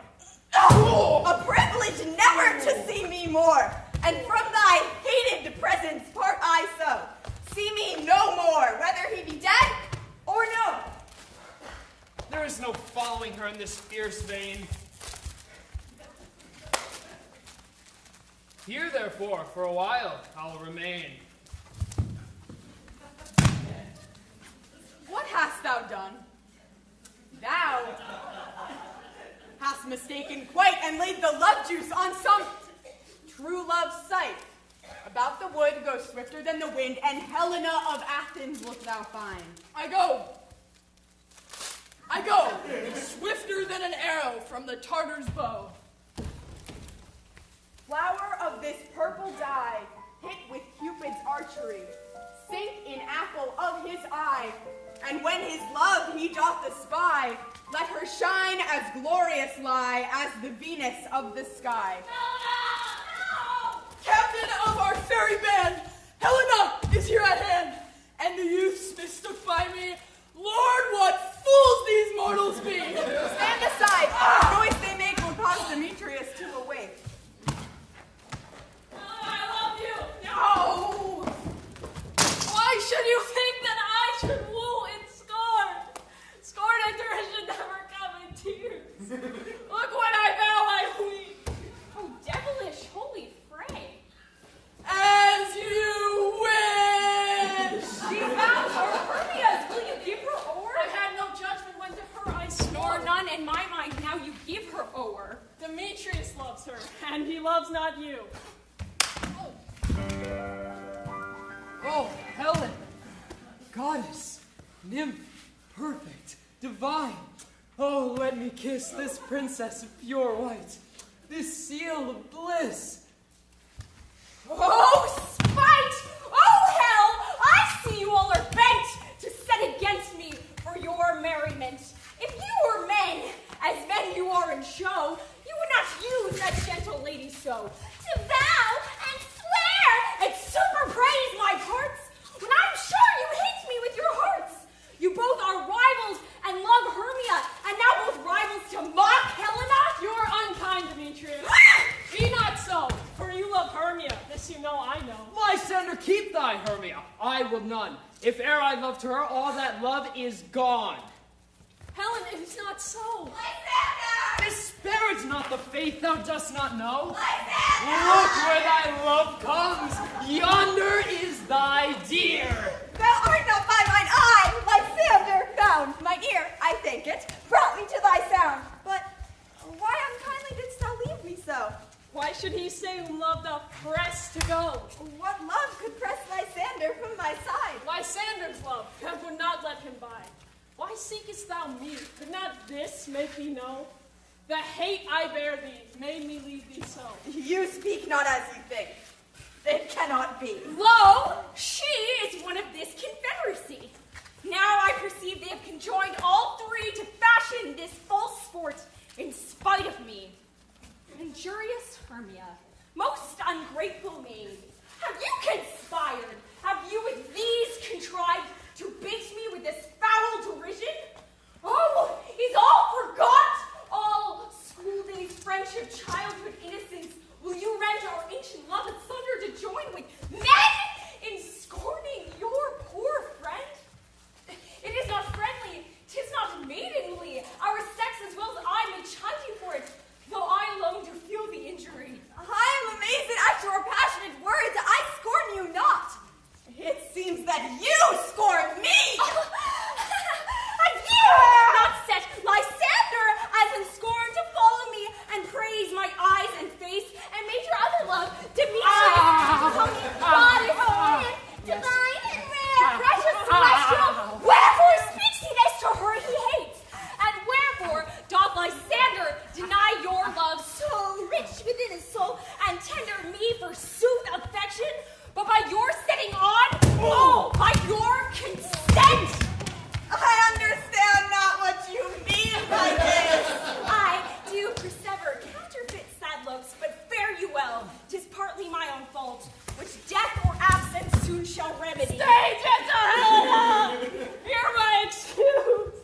Oh, a privilege never to see me more, and from thy hated presence part I so. See me no more, whether he be dead or no. There is no following her in this fierce vein. Here, therefore, for a while, I'll remain. What hast thou done? Thou hast mistaken quite and laid the love juice on some true love's sight. About the wood go swifter than the wind, and Helena of Athens wilt thou find. I go, swifter than an arrow from the Tartar's bow. Flower of this purple dye, hit with Cupid's archery, sink in apple of his eye, and when his love he doth espy, let her shine as glorious lie as the Venus of the sky. No! Captain of our fairy band, Helena is here at hand, and the youths mistook by me. Lord, what fools these mortals be! Stand aside, the noise they make will cause Demetrius to awake. I love you! No! Why should you think that I should woo in scorn? Scorn and derision never come in tears. Look when I vow I weep. Oh, devilish holy fray. As you wish! These vows are Hermia's. Will you give her o'er? I had no judgment when to her I Nor swore. none in my mind. Now you give her o'er. Demetrius loves her, and he loves not you. Oh, Helen, goddess, nymph, perfect, divine. Oh, let me kiss this princess of pure white, this seal of bliss. Oh, spite! Oh, hell! I see you all are bent to set against me for your merriment. If you were men, as men you are in show, you would not use that gentle lady so, to vow and swear and super praise my parts, when I'm sure you hate me with your hearts. You both are rivals and love Hermia, and now both rivals to mock Helena? You're unkind, Demetrius. Be not so, for you love Hermia. This you know I know. Lysander, keep thy Hermia. I will none. If e'er I loved her, all that love is gone. Helen, it is not so. Lysander! Disparage not the faith thou dost not know. Lysander! Look where thy love comes. Yonder is thy dear. Thou art not by mine eye, Lysander, found mine ear, I thank it, brought me to thy sound. But why unkindly didst thou leave me so? Why should he say whom love doth press to go? What love could press Lysander from my side? Lysander's love, that would not let him by. Why seekest thou me? Could not this make thee know? The hate I bear thee made me leave thee so. You speak not as you think. It cannot be. Lo, she is one of this confederacy. Now I perceive they have conjoined all three to fashion this false sport in spite of me. Injurious Hermia, most ungrateful maid, have you conspired? Have you with these contrived to bait me with this foul derision? Oh, is all forgot? All school days, friendship, childhood, innocence, will you rend our ancient love asunder to join with men in scorning your poor friend? It is not friendly, 'tis not maidenly. Our sex as well as I may chide you for it, though I alone do feel the injury. I am amazed at your passionate words. I scorn you not. It seems that you scorn me. Have you not set Lysander as in scorn to follow me and praise my eyes and face, and made your other love, Demetrius, call me goddess, and divine and rare, precious, celestial? Wherefore speaks he this to her he hates? And wherefore doth Lysander deny your love so rich within his soul, and tender me for sooth affection? But by your setting on, oh, by your consent! I understand not what you mean by this. I do persever counterfeit sad looks, but fare you well. 'Tis partly my own fault, which death or absence soon shall remedy. Stay, gentle Helena! Hear my excuse.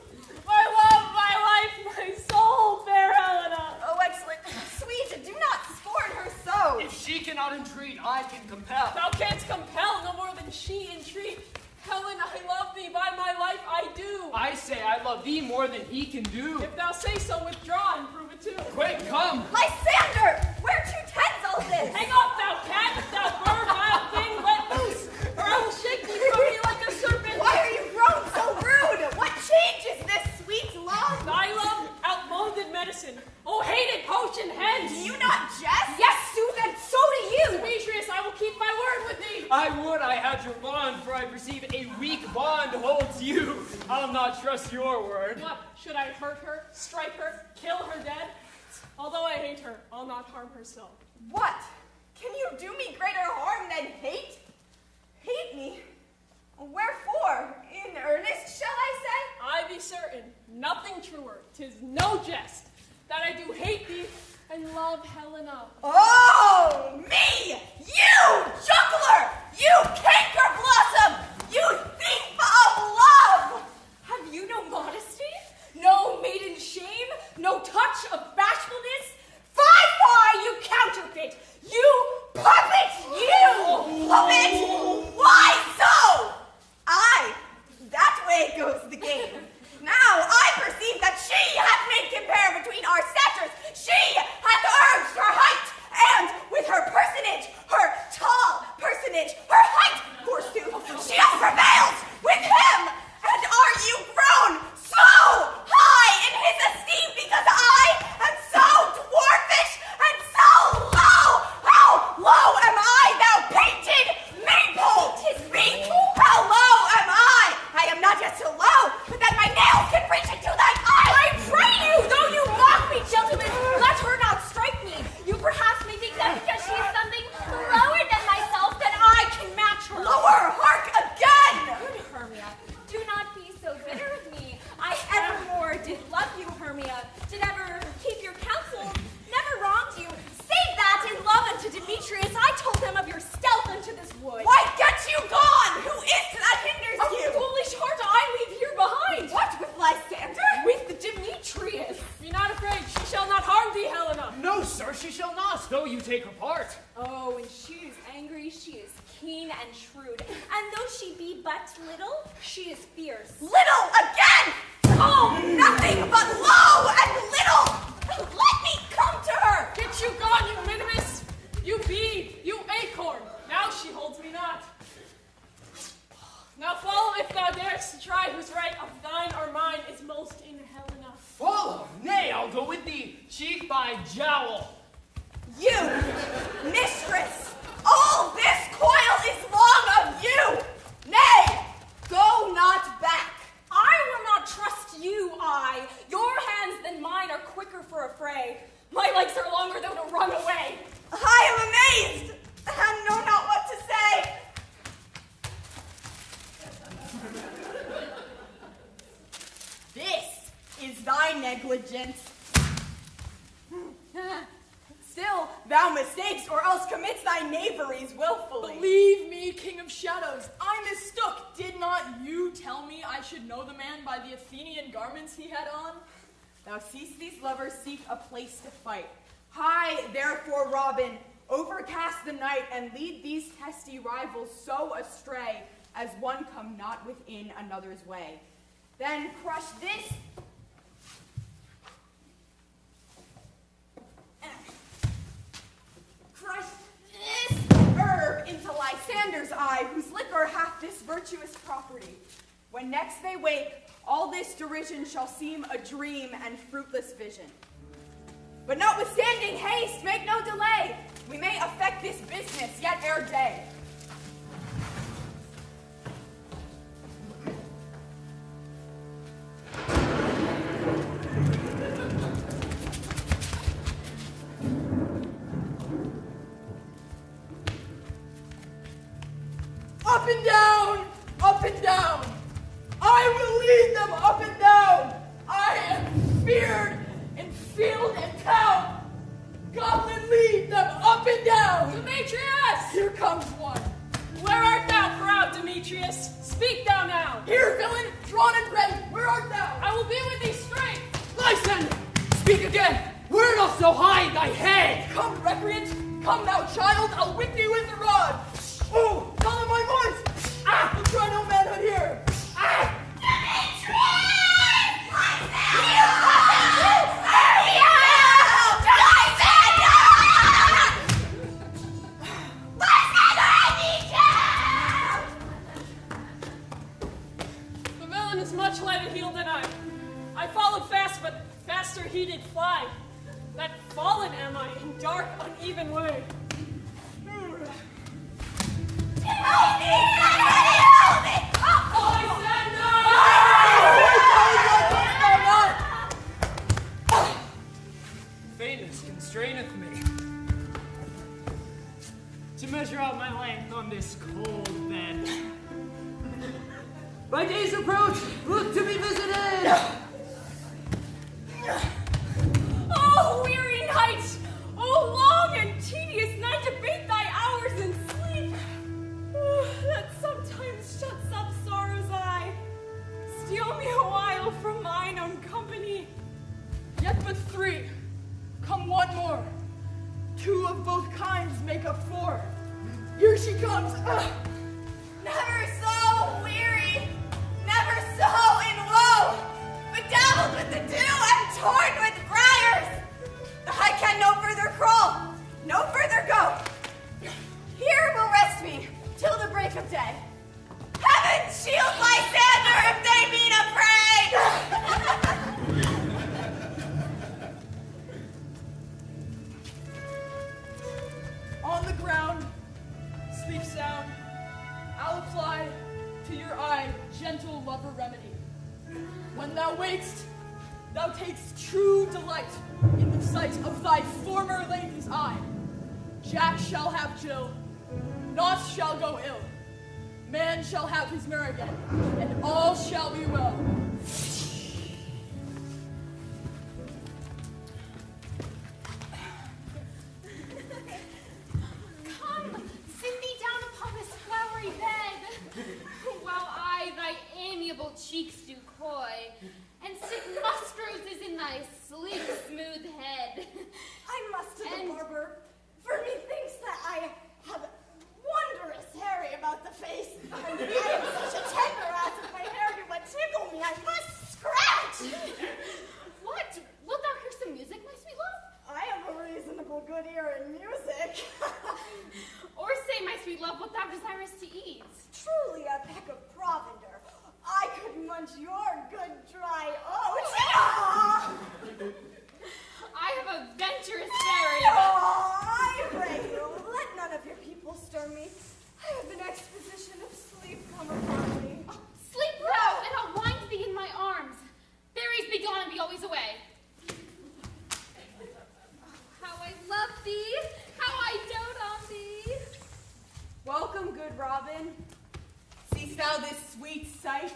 My love, my life, my soul, fair Helena. Oh, excellent. Sweet, do not scorn her so. If she cannot entreat, I can compel. Thou canst compel no more than she entreat. Helen, I love thee, by my life I do. I say I love thee more than he can do. If thou say so, withdraw and prove it too. Quick, come. Lysander, where to tends all this? Hang off, thou cat, thou bird, wild thing, let loose, or I will shake thee from me like a serpent. Why are you grown so rude? What change is this, sweet love? Thy love outloathed medicine. Oh, hated potion hence. Do you not jest? Yes, sooth, and so do you. Demetrius, I will keep my word with thee. I would I had your bond, for I perceive a weak bond holds you. I'll not trust your word. What, should I hurt her, strike her, kill her dead? Although I hate her, I'll not harm her so. What? Can you do me greater harm than hate? Hate me? Wherefore? In earnest, shall I say? I be certain, nothing truer, 'tis no jest, that I do hate thee and love Helena. Oh, me! You juggler! You canker blossom! You thief of love! Have you no modesty? No maiden shame? No touch of bashfulness? Fie, you counterfeit! You puppet, you! Puppet! Why so? That way goes the game. Now I perceive that she hath made compare between our statures. She hath urged her height, and with her personage, her take her part. Oh, when she is angry, she is keen and shrewd. And though she be but little, she is fierce. Little again! Oh, nothing but low and little! Let me come to her! Get you gone, you minimus! You bee, you acorn! Now she holds me not. Now follow if thou darest to try whose right of thine or mine is most in hell enough. Follow? Nay, I'll go with thee, cheek by jowl. You, mistress! All this coil is long of you! Nay, go not back! I will not trust you, I. Your hands than mine are quicker for a fray. My legs are longer though to run away. I am amazed, and know not what to say. This is thy negligence. Still, thou mistakes, or else commits thy knaveries willfully. Believe me, King of Shadows, I mistook. Did not you tell me I should know the man by the Athenian garments he had on? Thou seest these lovers seek a place to fight. Hie, therefore, Robin, overcast the night, and lead these testy rivals so astray, as one come not within another's way. Then crush this herb into Lysander's eye, whose liquor hath this virtuous property. When next they wake, all this derision shall seem a dream and fruitless vision. But notwithstanding haste, make no delay. We may effect this business yet ere day. Up and down, up and down. I will lead them up and down. I am feared in field and town. Goblin, lead them up and down. Demetrius! Here comes one. Where art thou, proud Demetrius? Speak thou now. Here, villain, drawn and ready. Where art thou? I will be with thee straight. Lysander, speak again. Where dost thou hide thy head? Come, recreant. Come, thou child. I'll whip thee with the rod. Oh, follow my voice. Ah, we'll try no manhood here. Ah! The villain is much lighter heeled than I. I followed fast, but faster he did fly. That fallen am I in dark, uneven way. Faintness constraineth me to measure out my length on this cold bed. By day's approach, look to be visited. Oh, weary night! Oh, long and tedious night to bait thy hours in sleep! That sometimes shuts up sorrow's eye. Steal me a while from mine own company. Yet but three. Come one more. Two of both kinds make up four. Here she comes. Never so weary, never so in woe, bedabbled with the dew and torn with briars. I can no further crawl, no further go. Here will rest me till the break of day. Heaven shield Lysander if they mean a prey! On the ground, sleep sound. I'll apply to your eye gentle lover remedy. When thou wakest, thou takest true delight in the sight of thy former lady's eye. Jack shall have Jill, naught shall go ill. Man shall have his mare again, and all shall be well. Come, sit thee down upon this flowery bed, while I thy amiable cheeks do coy, and stick musk roses in thy sleek, smooth head. I must to the And- barber, for methinks that I have wondrous hairy about the face, and I am such a tender ass if my hair do but tickle me, I must scratch! What? Wilt thou hear some music, my sweet love? I have a reasonable good ear in music. Or say, my sweet love, what thou desirest to eat? Truly a peck of provender. I could munch your good dry oats. I have a venturous fairy. I pray you, let none of your people stir me. I have an exposition of sleep come upon me. Sleep thou, and I'll wind thee in my arms. Fairies, be gone and be always away. How I love thee, how I dote on thee. Welcome, good Robin. Seest thou this sweet sight?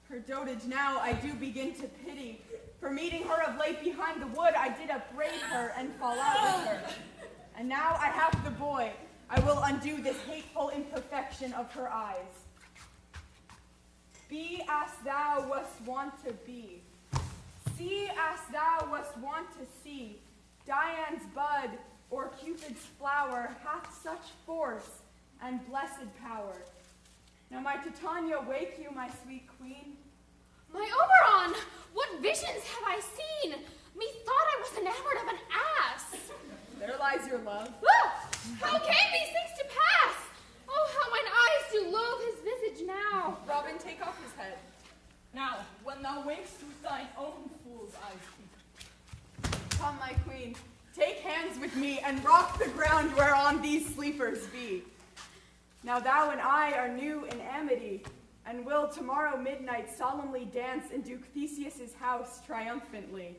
Her dotage now I do begin to pity. For meeting her of late behind the wood, I did upbraid her and fall out with her. And now I have the boy. I will undo this hateful imperfection of her eyes. Be as thou wast wont to be. See as thou wast wont to see. Dian's bud or Cupid's flower hath such force and blessed power. Now my Titania wake you, my sweet queen. My Oberon, what visions have I seen? Methought I was enamored of an ass. There lies your love. Ah! How came these things to pass? Oh, how mine eyes do loathe his visage now. Robin, take off his head. Now, when thou wakest with thine own fool's eyes peep. Come, my queen, take hands with me and rock the ground whereon these sleepers be. Now thou and I are new in amity, and will tomorrow midnight solemnly dance in Duke Theseus's house triumphantly.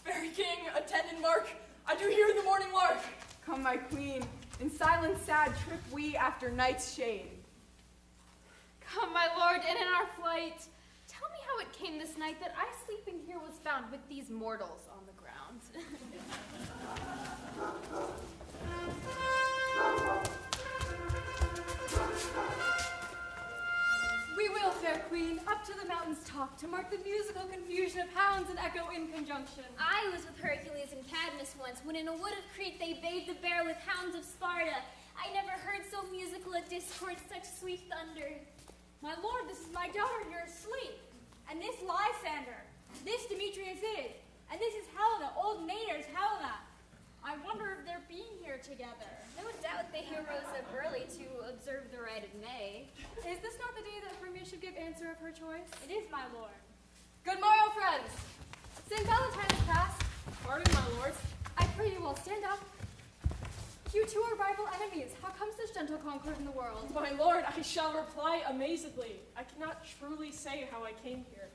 Fairy king, attendant mark, I do hear the morning lark. Come, my queen, in silence sad trip we after night's shade. Come, my lord, and in our flight, tell me how it came this night that I sleeping here was found with these mortals on the ground. We will, fair queen, up to the mountain's top to mark the musical confusion of hounds and echo in conjunction. I was with Hercules and Cadmus once, when in a wood of Crete they bayed the bear with hounds of Sparta. I never heard so musical a discord, such sweet thunder. My lord, this is my daughter here asleep. And this Lysander. This Demetrius is. And this is Helena, old Maynard's Helena. I wonder if they're being here together. No doubt the heroes of Burley to observe the rite of May. Is this not the day that Hermia should give answer of her choice? It is, my lord. Good morrow, friends. St. Valentine is past. Pardon, my lord. I pray you all stand up. You two are rival enemies. How comes this gentle concord in the world? My lord, I shall reply amazedly. I cannot truly say how I came here.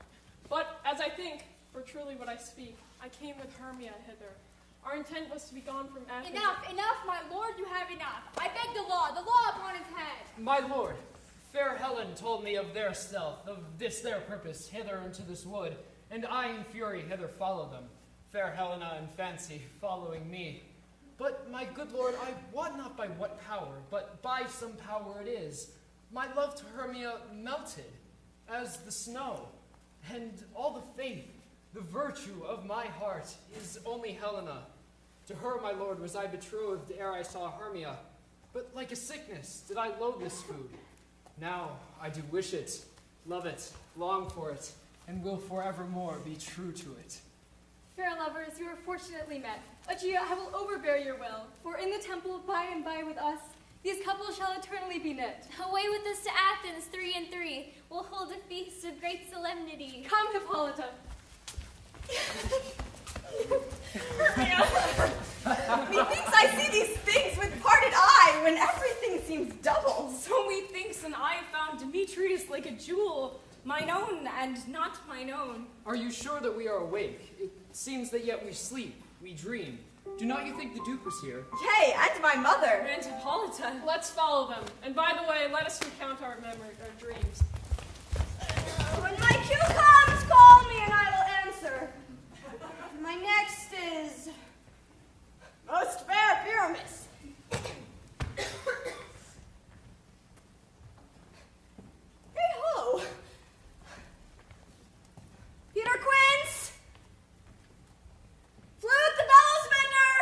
But as I think, for truly what I speak, I came with Hermia hither. Our intent was to be gone from Athens. Enough, my lord, you have enough. I beg the law upon his head. My lord, fair Helen told me of their stealth, of this their purpose, hither into this wood, and I in fury hither follow them. Fair Helena in fancy, following me. But, my good lord, I wot not by what power, but by some power it is. My love to Hermia melted, as the snow, and all the faith, the virtue of my heart is only Helena. To her, my lord, was I betrothed ere I saw Hermia. But like a sickness did I loathe this food. Now I do wish it, love it, long for it, and will forevermore be true to it. Fair lovers, you are fortunately met. Aegea, I will overbear your will, for in the temple by and by with us, these couples shall eternally be knit. Away with us to Athens, 3 and 3. We'll hold a feast of great solemnity. Come, Hippolyta. Methinks I see these things with parted eye when everything seems double. So methinks an eye found Demetrius like a jewel, mine own and not mine own. Are you sure that we are awake? It seems that yet we sleep, we dream. Do not you think the Duke was here? Yea, and my mother. And Hippolyta. Let's follow them. And by the way, let us recount our dreams. When my cue comes, call me and I will answer. My next is most fair Pyramus. Hey ho! Peter Quince! Flute the bellows mender!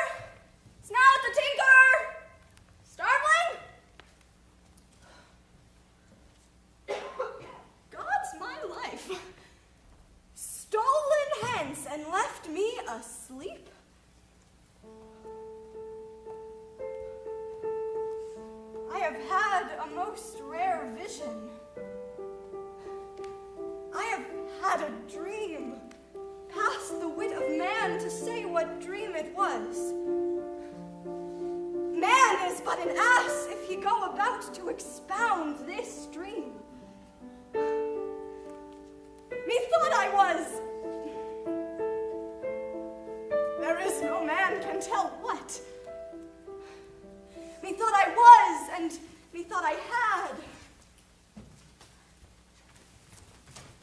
trance and left me asleep. I have had a most rare vision. I have had a dream, past the wit of man to say what dream it was. Man is but an ass if he go about to expound this dream. Methought I was. There is no man can tell what. Methought I was, and methought I had.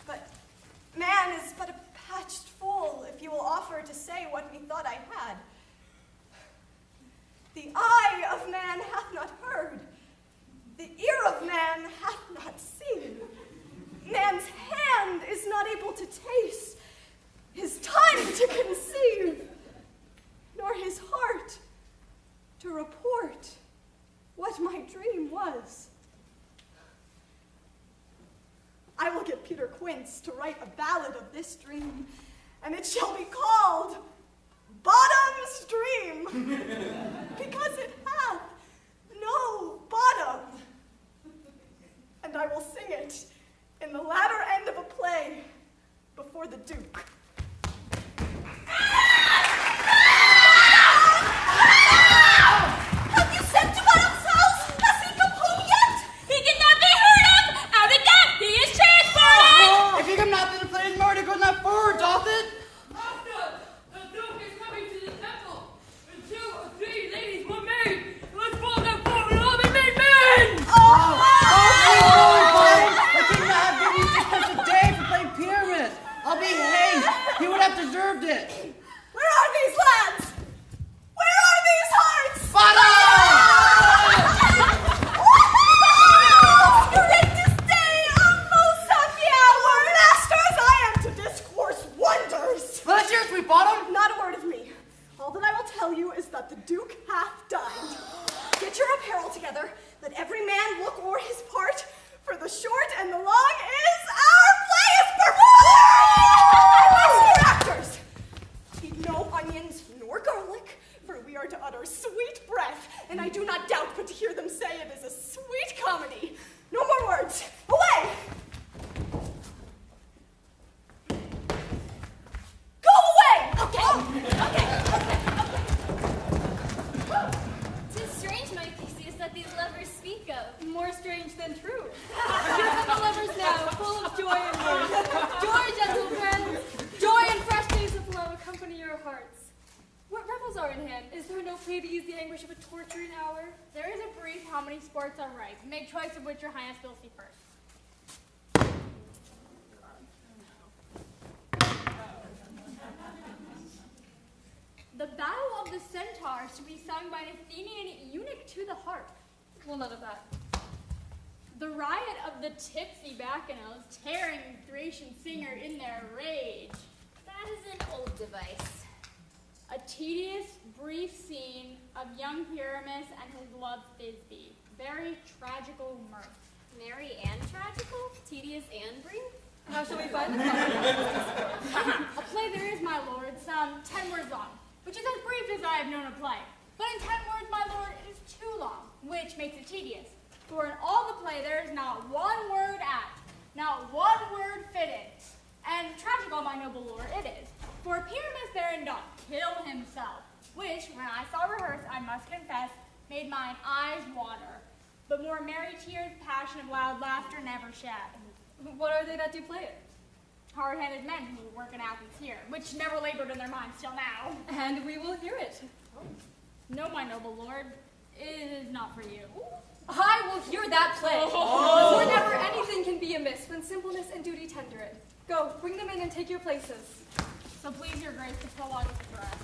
But man is but a patched fool if you will offer to say what methought I had. The eye of man hath not heard, the ear of man hath not seen. Man's hand is not able to taste, his tongue to conceive, nor his heart to report what my dream was. I will get Peter Quince to write a ballad of this dream, and it shall be called Bottom's Dream, because it hath no bottom. And I will sing it in the latter end of a play before the Duke. Have you sent to Bottom's house? Has he come home yet? He cannot be heard of! Out again! He is transported! If you come not to the play, his murder goes not forward, doth it? Master, the Duke is coming to the temple. And 2 or 3 ladies were made. Let's pull them forward and all be made men! The king not have given you just a day for playing pyramid. I'll be hanged. He would have deserved it. Where are these lads? Where are these hearts? Greatest day, a most happy hour! Masters, I am to discourse wonders. Let's hear, sweet bottom. Not a word of me. All that I will tell you is that the Duke hath dined. Get your apparel together. Let every man look o'er his part, for the short and the long is our play is performed! Master actors, eat no onions nor garlic, for we are to utter sweet breath, and I do not doubt but to hear them say it is a sweet comedy. No more words. Away! Go away! Okay. 'Tis strange, my Theseus, that these lovers speak of. More strange than true. Here come the lovers now, full of joy and mirth. Joy, gentle friends, joy and fresh days of love accompany your hearts. What revels are in hand? Is there no play to ease the anguish of a torturing hour? There is a brief how many sports are ripe. Make choice of which your highness will see first. The battle of the centaurs to be sung by an Athenian eunuch to the harp. Well, none of that. The riot of the tipsy bacchanals tearing the Thracian singer in their rage. That is an old device. A tedious, brief scene of young Pyramus and his love Thisbe. Very tragical mirth. Merry and tragical, tedious and brief. How shall we find the A play there is, my lord, some 10 words long, which is as brief as I have known a play. But in 10 words, my lord, it is too long, which makes it tedious. For in all the play there is not one word apt, not one word fitted. And tragical, my noble lord, it is. For Pyramus therein doth kill himself, which, when I saw rehearsed, I must confess, made mine eyes water. But more merry tears, passion of loud laughter never shed. What are they that do play it? Hard-handed men who work in Athens here, which never labored in their minds till now. And we will hear it. No, my noble lord, it is not for you. I will hear that play. For never anything can be amiss when simpleness and duty tender it. Go, bring them in and take your places. So please your grace to prolong this address.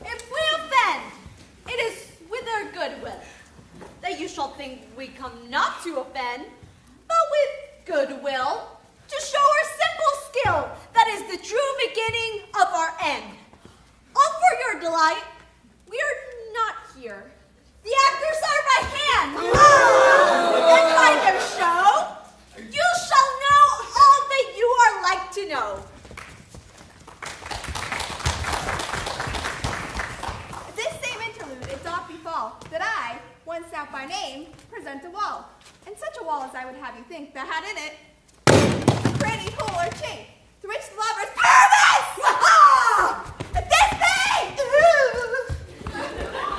If we offend, it is with our goodwill, that you shall think we come not to offend, but with goodwill, to show our simple skill, that is the true beginning of our end. All for your delight, we are not here. The actors are by hand. represent a wall, and such a wall as I would have you think that had in it a cranny, hole, or chink, through which the lovers Pervis! This thing!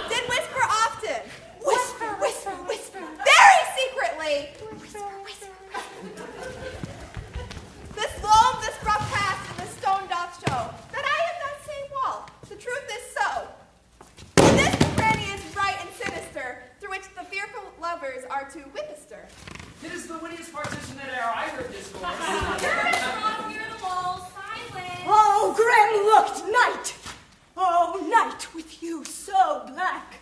did whisper often. Whisper, whisper, whisper. Very secretly. Whisper, whisper. This loam, this rough past, and this stone doth show that I am that same wall. The truth is so. And this cranny is right and sinister, through which the fearful lovers are to whippister. It is the wittiest partition that e'er I heard discourse. Courage, Rob, near the wall, silence. Oh, grim-looked night! Oh, night with you so black!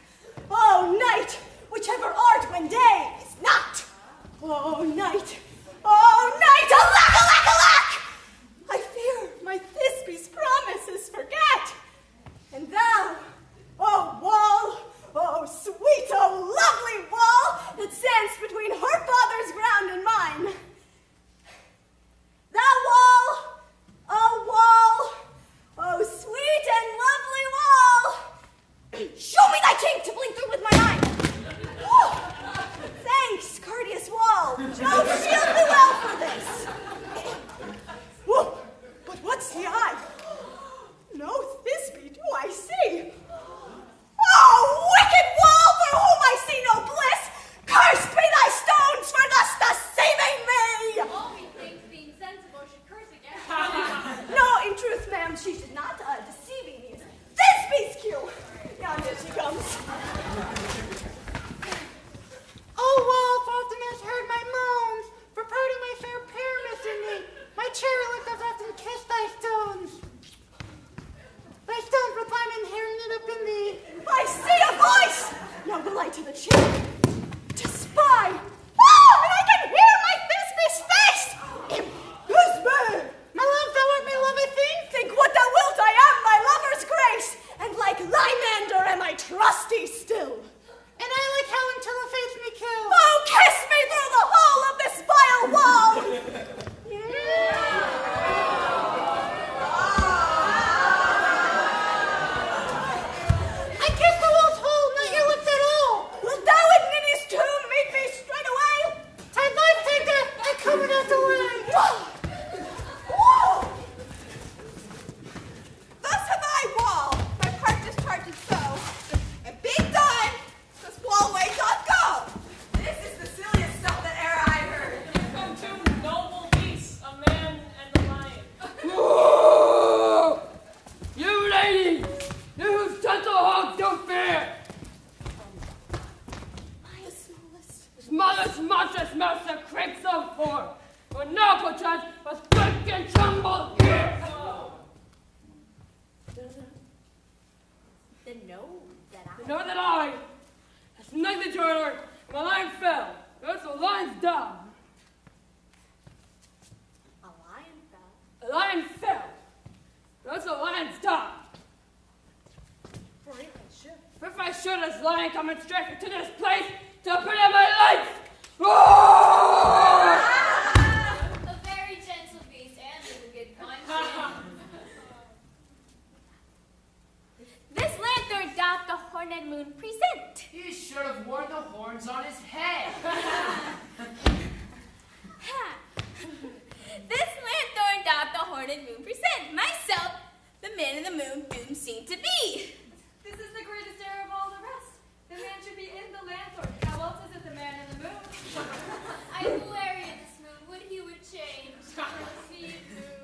Oh, night, whichever art when day is not! Oh, night! Oh, night! Alack, alack, alack! I fear my Thisbe's promises forget! And thou, oh wall, oh sweet, oh lovely wall, that stands between her father's ground and mine! Thou wall, oh sweet and lovely wall! Show me thy king to blink through with my eye! Oh, thanks, courteous wall. Jove shield me well for this. Whoa, but what's the eye? No Thisbe do I see. Oh, wicked wall, for whom I see no bliss! Cursed be thy stones for thus deceiving me! All we think being sensible should curse again. No, in truth, ma'am, she should not deceiving me. Thisbe's cue. Yonder she comes. Oh, Wolf, often has heard my moans, for parting my fair pyramus in thee. My cherry lip does often kiss thy stones. Thy stones with lime and hair knit up in thee. I see a voice! Now will I to the cheek to spy. Oh, and I can hear my Thisbe's face! Thisbe! My love, thou art my love, I think. Think what thou wilt, I am thy lover's grace, and like Lymander am I trusty still. And I like Helen till the fates me kill. Oh, kiss me through the hole of this vile wall! I kiss the wall's hole, not your lips at all. Wilt thou in Ninny's tomb meet me straight away? Thy life take that, I come not the way. Whoa! Thus have I, wall, my part discharged so, and being done, this wall way doth go. This is the silliest stuff that e'er I heard. Come two noble beasts, a man and a lion. Whoa! You lady, you whose gentle hogs don't fear. The smallest. Smallest monstrous mouse that creeps so forth, for no perchance must break and tremble here. Then know that I... Know that I, as negligent to her, and my lion fell. There's the lion's down. A lion fell. The lion fell. There's the lion's down. For if I should. For if I should, as lion coming straight to this place to put in my life. Roar! A very gentle beast and with a good conscience. This lantern doth the horned moon present. He should have worn the horns on his head. Ha! This lantern doth the horned moon present. Myself, the man in the moon doomed seem to be. This is the greatest error of all the rest. The man should be in the lanthorn. How else is it the man in the moon? I glary in this moon. Would he would change. Proceed, moon.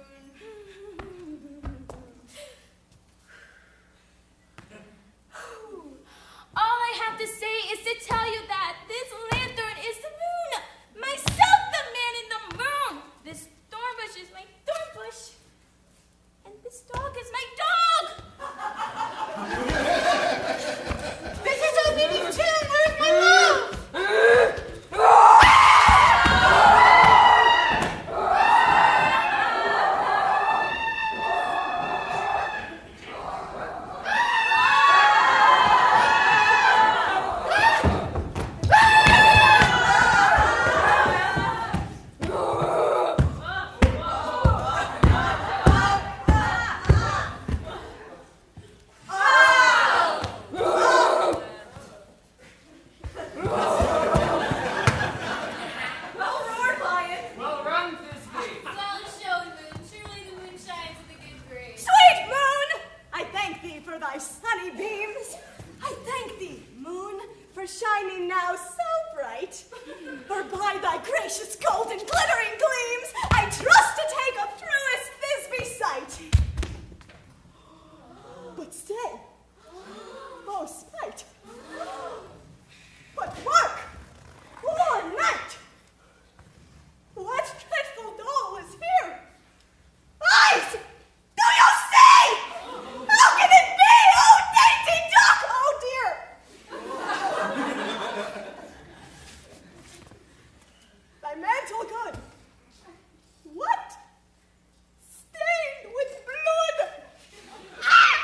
All I have to say is to tell you that this lantern is the moon. Myself, the man in the moon. This thorn bush is my thorn bush. And this dog is my dog. ever shining now so bright, for by thy gracious golden glittering gleams, I trust to take up truest Thisbe sight. But stay, oh spite, but work, Lord night, what dreadful dole is here? Eyes, do you see? How can it be, oh dainty duck, oh dear? Thy mantle good. What? Stained with blood. Ah!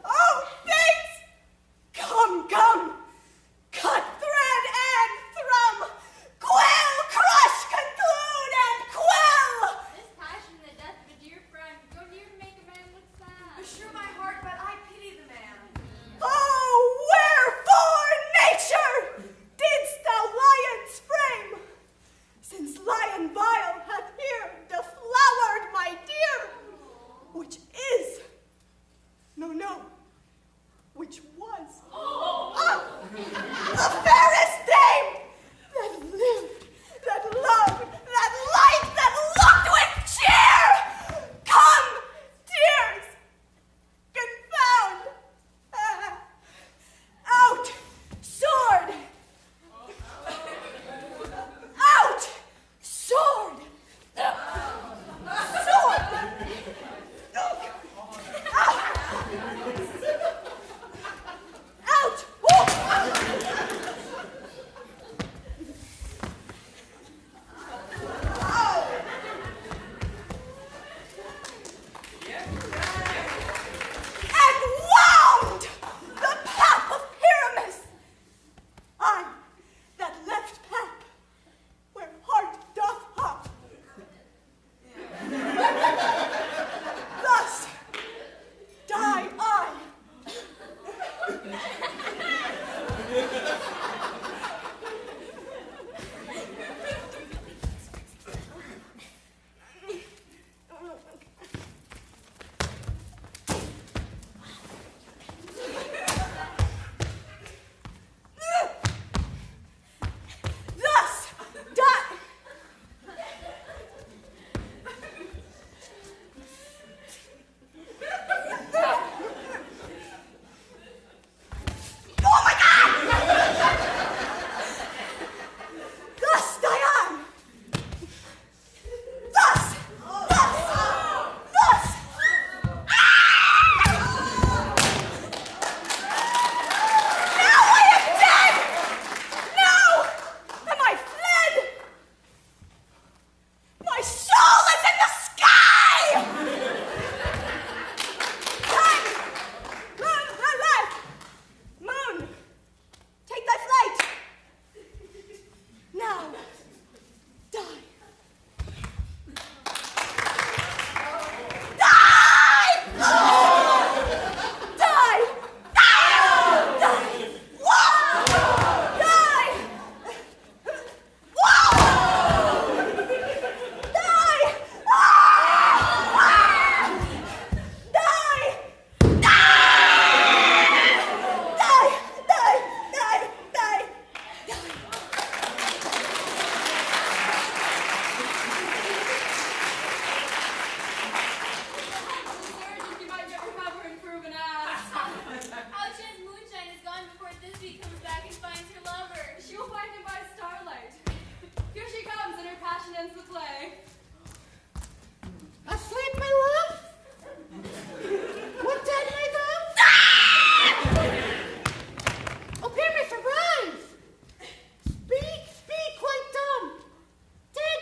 Oh, things! Come, come. Cut thread and thrum. Quell, crush, conclude, and quell. This passion, the death of a dear friend, go near to make a man look sad. Assure my heart, but I pity the man. Oh, wherefore, nature, didst thou lion's frame? Since lion vile hath here deflowered my dear, which is, no, which was, the fairest dame that lived, that loved, that liked, that looked with cheer. Come, tears, confound, out, sword, out, sword, sword, out, and wound the path of Pyramus. I, that left path where heart doth hop. Thus die I. Thus die. Oh my God! Thus die I. Thus. Now I am dead. Now am I fled. My soul is in the sky. Run, alive. Moon, take thy flight. Now, die. Die! Die! Die! Whoa! Die! Whoa! Die! You might get recover and prove an ass. How chance moonshine is gone before Thisbe comes back and finds her lover. She will find him by starlight. Here she comes, and her passion ends the play. Asleep, my love? What dead, my love? Oh, Pyramus, arise! Speak, quite dumb. Dead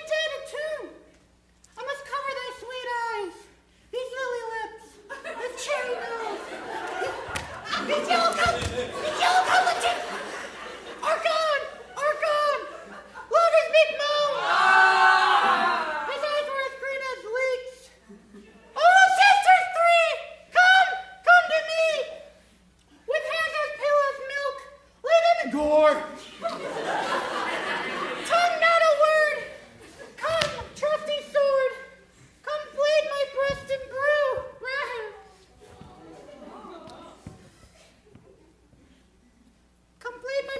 too. I must cover thy sweet eyes, these lily lips, this cherry nose, these yellow colored cheeks are gone. Love is big moan. His eyes were as green as leeks. Oh, sisters three, come to me. With hands as pale as milk, lay them in gore. Tongue not a word. Come, trusty sword. Come blade my breast and brew. Come blade my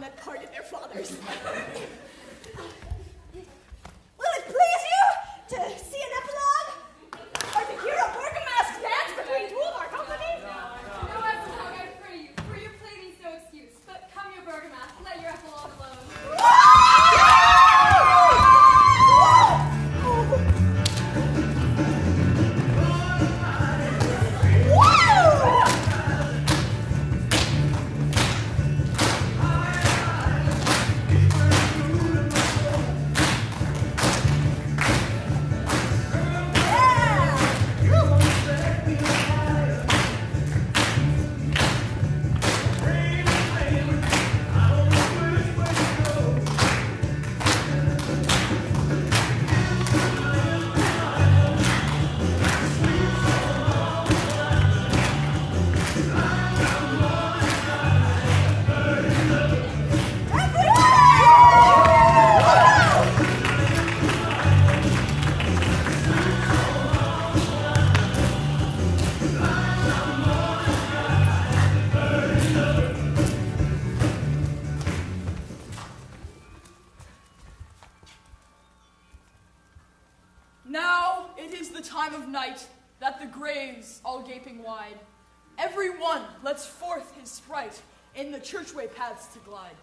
time that parted their fathers. Will it please you to see an epilogue? Or to hear a burgomask dance between two of our company? No epilogue, I pray you, for your pleading's no excuse. But come your Bergamask, let your epilogue alone. Now it is the time of night that the graves all gaping wide. Every one lets forth his sprite in the churchway paths to glide.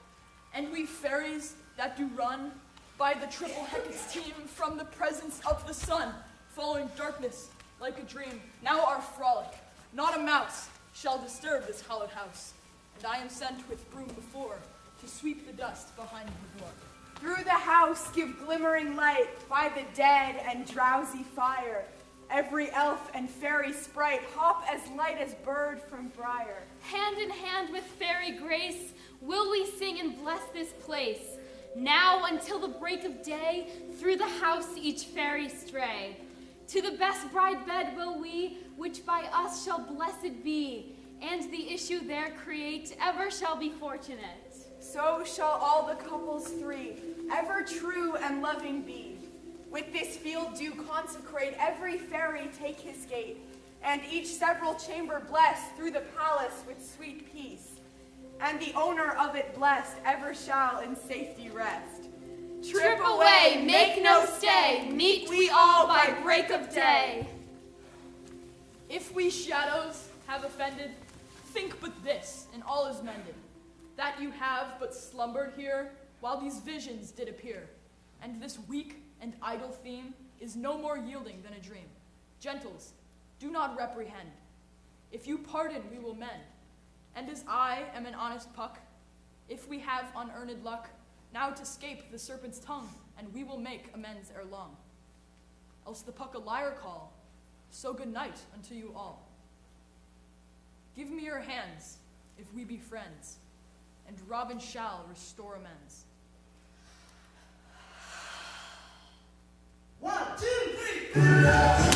And we fairies that do run by the triple Hecate's team from the presence of the sun, following darkness like a dream, now our frolic. Not a mouse shall disturb this hallowed house, and I am sent with broom before to sweep the dust behind the door. Through the house give glimmering light by the dead and drowsy fire. Every elf and fairy sprite hop as light as bird from briar. Hand in hand with fairy grace, will we sing and bless this place. Now until the break of day, through the house each fairy stray. To the best bride bed will we, which by us shall blessed be, and the issue there create ever shall be fortunate. So shall all the couples three ever true and loving be. With this field do consecrate, every fairy take his gate, and each several chamber bless through the palace with sweet peace. And the owner of it blessed ever shall in safety rest. Trip away, make no stay, meet we all by break of day. If we shadows have offended, think but this, and all is mended, that you have but slumbered here while these visions did appear, and this weak and idle theme is no more yielding than a dream. Gentles, do not reprehend. If you pardon, we will mend. And as I am an honest puck, if we have unearned luck, now to scape the serpent's tongue, and we will make amends ere long. Else the puck a liar call, so good night unto you all. Give me your hands, if we be friends, and Robin shall restore amends. 1, 2, 3.